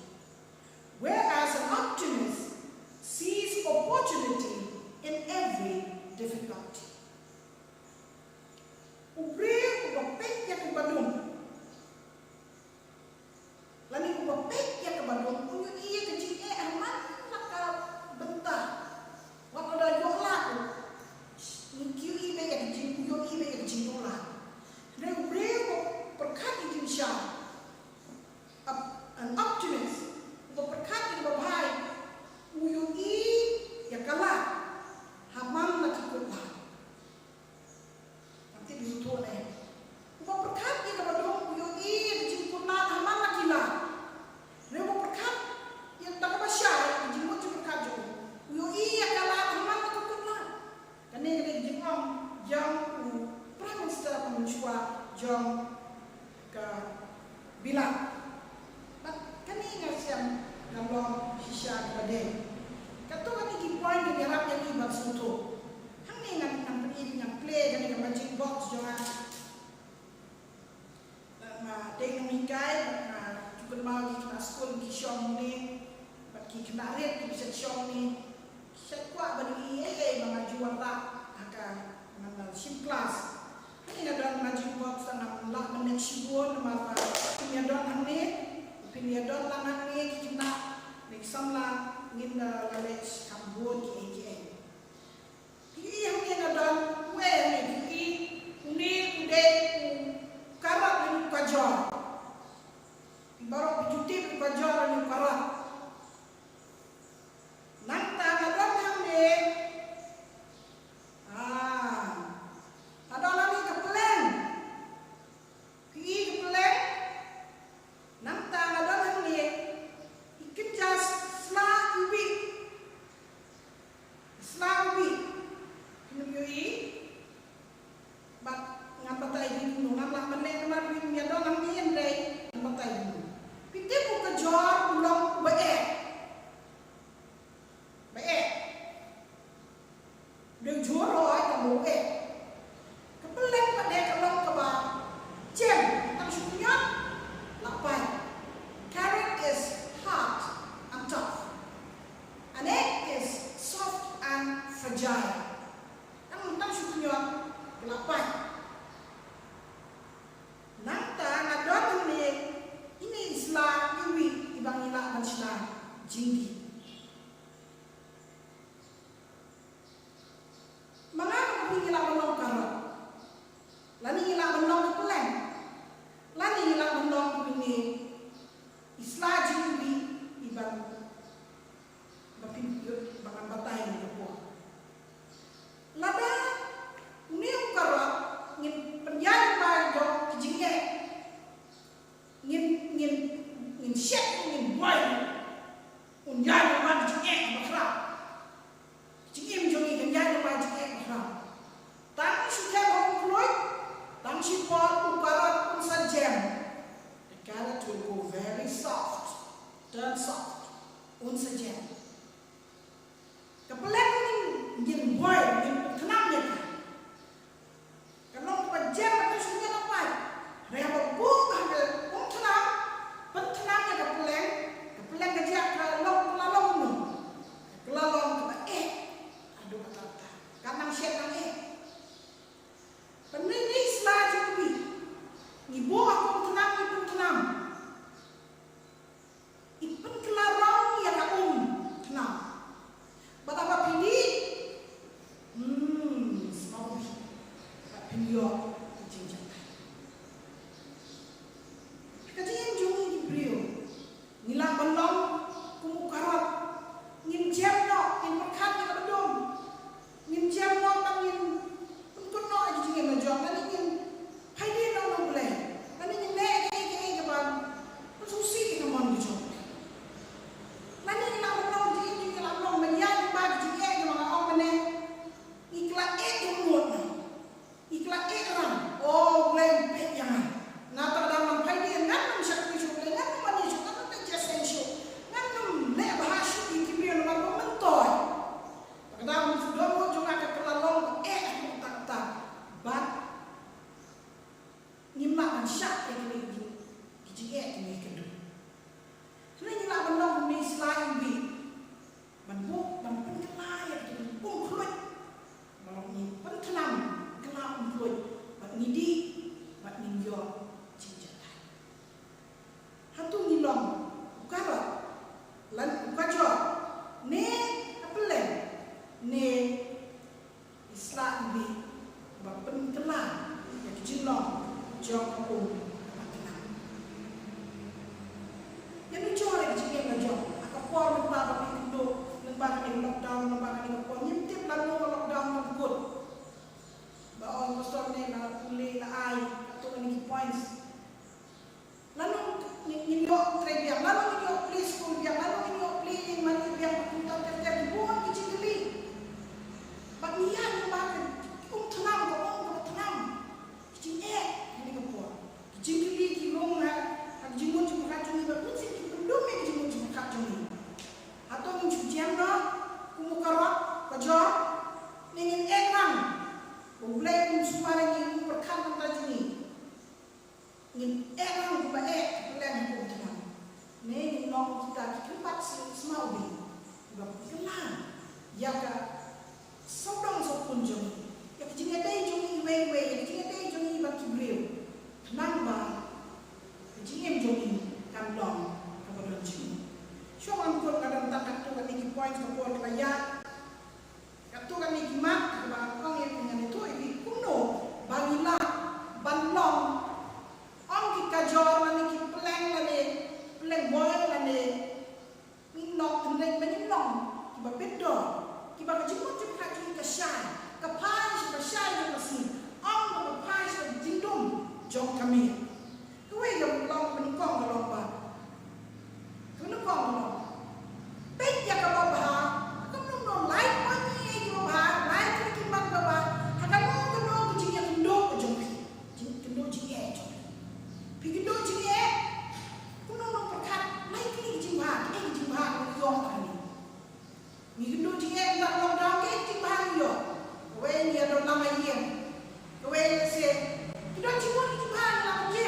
whereas an optimist sees opportunity in every difficulty. Ubre ubapek ya ke Bandung. Lani ubapek ya ke Bandung. Punya iya ke jing aman naka bentar. Wat ada yola tu. Nikiu ibe ya ke jing yo ibe ya ke jing yola. Ubre ubre perkat jing syah. An optimist. Perkat jing babai. Uyu ya kalah hamam na kikutlah nanti diutuh ni upa perkat ni kepada uyu di jingkutlah hamam na kila ni upa perkat yang tak apa syar jingkut perkat jo uyu ya kalah hamam na kikutlah kani kini jingkong yang Prime Minister Pemechua jong ke bilang kani ngasiam ngamlong sisya kepada kato kami ki point ni harap yang ibang suto hang ni nang play kani ka magic box jonga ma dei mikai na cukup mau di school ki shom ni baki kena red ki bisa shom ni sekwa bani mga jual tak akan mana sim class ini ada magic box na la menek sibon ma pinadon hang ni pinadon lang ni ki kena exam la nginda lalech kambon ki yang ada we ni ude karat ni kajar jinggi. Mengapa kami ngilang menong karot? Lani ngilang menong kepeleng. Lani ngilang menong kepini islah jinggi iban bapin bakan batai ni kepo. Lada uniu karot ngin penjara bajo kijinge ngin syek ngin boy unjai man jinge bakra jinge mjongi genjai man jinge bakra tang sudah conclude tang support ukarat unsa jam the carrot will go very soft turn soft unsa jam kepeleng ngin boy ngin kenam dia kalau pajam atau sungai apa reba bunga ke tenang pentenangnya kepeleng kerja kalau kelalong aduh kata kanang syek nang penini selaju ni ibu aku tenang ipen kelalong ya kaum tenang betapa pilih semau pilih kajian jungi di beliau nilang belong kumukarat ngin jam no ngin perkat ni kadom ngin jam no tang ngin pun no aja jingi najong nani ngin hai dia no no boleh nani ngin ke ban susi ke mon di jong nani nilang belong jingi nilang belong menyan ba jingi ke mga omane ikla kumot ikla ram oh boleh pet yang nata dalam hai dia ngam syakti syukle ngam mani syukle ngam jesen syuk ngam le bahasyu ikibir ngam mentoy kadang sudah juga ke kelalong tak bat nimma syak ke kijie ni kedu kena ni la belong ni selain bi manbuk man penkelai tu pungklut malong ni pentenang kena pungklut bat ngidi bat ninjo hatu ngilong ukarat lan ukajo ne apeleng ne isla bi bapen kelang ya kijilong jong ko patenang ya ni jore kijing na jong akapor ng baba ni kundo ng baba ni lockdown ng baba ni ko nyimtip lan no lockdown ng good baon pastor ne na puli na ay ato ni points lalu ninyo trade lalu ninyo please school biang lalu ninyo playing mani biang punta terjadi buang kecil-kecil bagian bahkan tenang tenang kecil ini kebuang kecil-kecil kilong hak jimun cuma kacung ni bagus sih belum ni jimun cuma kacung ni atau ninyo jam no kumukarot kerja ningin ekang boleh musumare ni perkan tadi ni ngin erang ba pelan ko tenang ne nong kita kipat semau bi ba kelan ya ka sodong sopun jong ya kijinga dai jong we ya kijinga dai jong ba kibreu tenang ba kijinga jong kam dong ka bodon chi syo ang ko kadang tak tu kan iki point ko ko kaya katu kan iki mak ba kong ye dengan itu ibi kuno bangila banlong ang kajor na ni peleng boy na ni minok neng meninong kiba bedo kiba kajimut jika ka syai ka pai ka syai ka si ang ka pai ka jindum jong kami kuwe yang long menikong ka lomba kunukong lo bet ya ka lomba kamu no light money ki lomba light ki man ka ba hakamu kuno ki ya kundo jong kundo ji Pikido jinge kuno no perkat mai kini jimba ko yo kani ni kido jinge la long down ke jimba yo we ni ado nama yen we se kido jimba la ke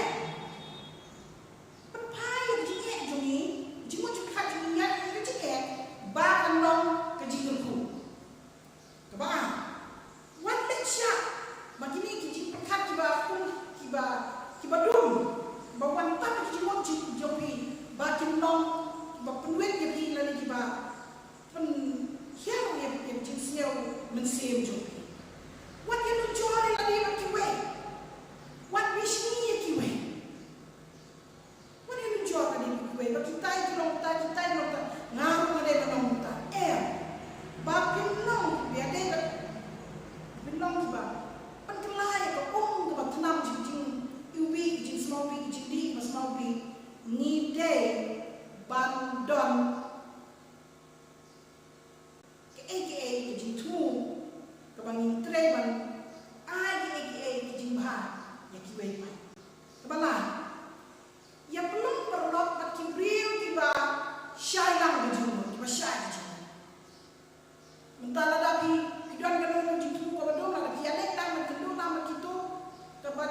papai jinge jongi jimba jika jinge ya ni jinge ba kan long ke jinge ku ke ba what the shot makini ki jimba kat kiba dum bawa same job. What you do joy la di ki way. What wish ni ki way. What you do joy la di ki way. Ba kita ki long ta ngaru ma de long ta. Ba pinong bi ade ba pinong ba. Pan kelai ko ba tenam jing ubi jing small bi jing di ma small bi ni day ban don aka jing tu kabangin treban aka jing ba ya ki wei pa kabala ya belum perlok bat ki briu ki ba syai lang jing ba syai jing mentala dapi kidon kan jing tu ko do la ki alek tang ma kendo na ma kito kabat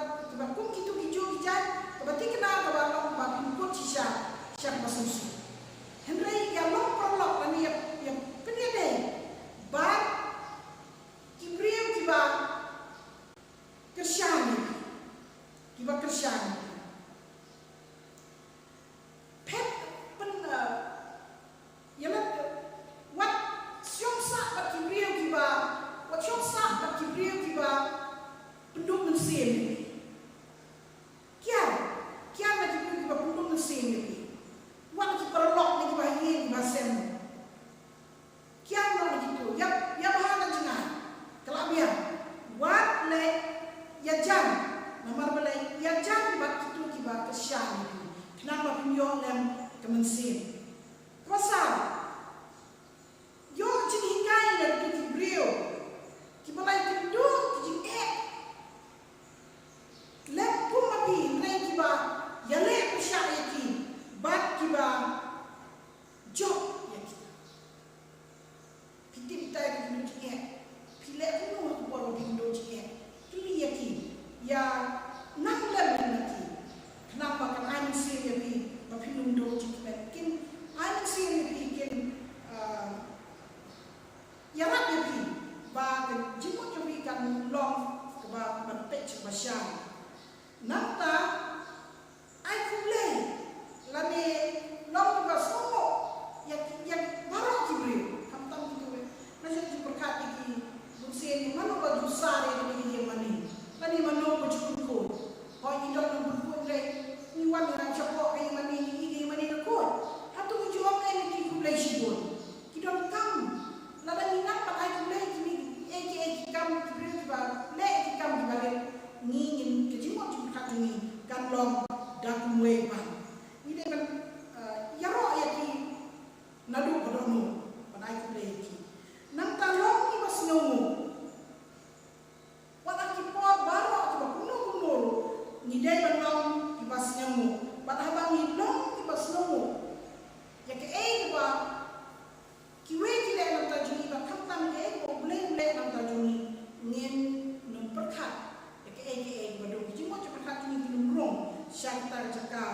kum kito kijo kijan kabati kena kabat long ba pin ko sisa syak masusu Henry ya long perlok ni ya penia de ba kibriu kiba kersyani pet pen ya la wat syong sa ba kibriu kiba wat syong sa ba kibriu kiba penduk mensim kian ba kibriu kiba penduk mensim wat ki perlok ni kiba hin ba sem kian lo gitu ya bahagia jangan kelabia wat le ya jan nomor beli ya jan bat itu kiba kesyan itu kenapa pinjol lem kemensin pasal yo jin hingai le ki brio kiba lai kindu jin le pun mapi le kiba ya le kesyan iki bat kiba job kita di dunia pilih penuh buat di dunia pilih yaki ya nak lebih lagi kenapa kan anu sih lebih berpinum doji mungkin anu sih lebih kan ya nak lebih bahagian jemput lebih kan long kebab berpecah besar nanti aku boleh lagi long kebab semua yang baru kibri Macam tu berkat iki, musim ni mana baju sari ni dia mani, mani mana baju kuku, kau ini dah nampak kuku le, ni wan nak cakap ini mani kuku, hatu baju apa ni kuku le sibuk, kita kam, lada ni nak pakai kuku le ini, kam kita le kam kita ni kejiwa tu berkat ni, kan long dah kumui pan, ni dia kan, ya roh ya ki, nadu berdono, pakai kuku le iki. Nang talong ni mas nungu. Watak kipot baru kiba kuno ni day banong kiba nungu. Watak habang ilong kiba nungu. Ya ke kiba kiwe kile nang tajuni ba kamtam ke ko bleng nang tajuni ngin nung perkat. Ya ke kiba do kijimo perkat ni kinumrong syakta jaka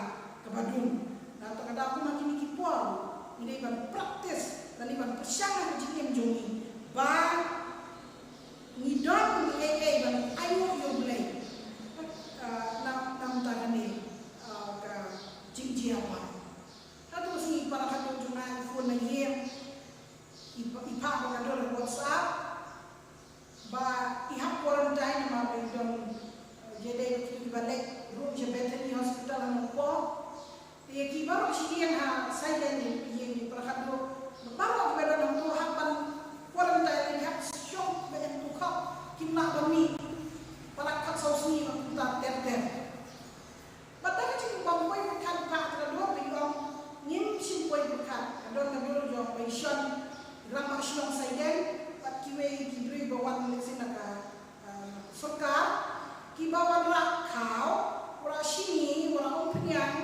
kabadung. Na to kada aku makin kipot. Ini ban praktis dan iban persyaratan jikim jongi ba ni don ni ban ayo yo blay nam tagani ka jingjiawa hadu si para hadu juna phone na yem ipa ka do WhatsApp ba ihap quarantine ma be don jede ki balek room je Bethany hospital na ko ye ki baro si ha sai ni para hadu baru kita dalam Tuhan quarantine lihat syok banyak tukar kena kami para kat sausni kita ter. Padahal cuma bangkoi bukan pak terlalu bilang nim simpoi bukan. Kadang jauh pension ramah syong saya pat kiwe kibri bawan leksina ka serkar kibawan rak kau ora sini ora umpian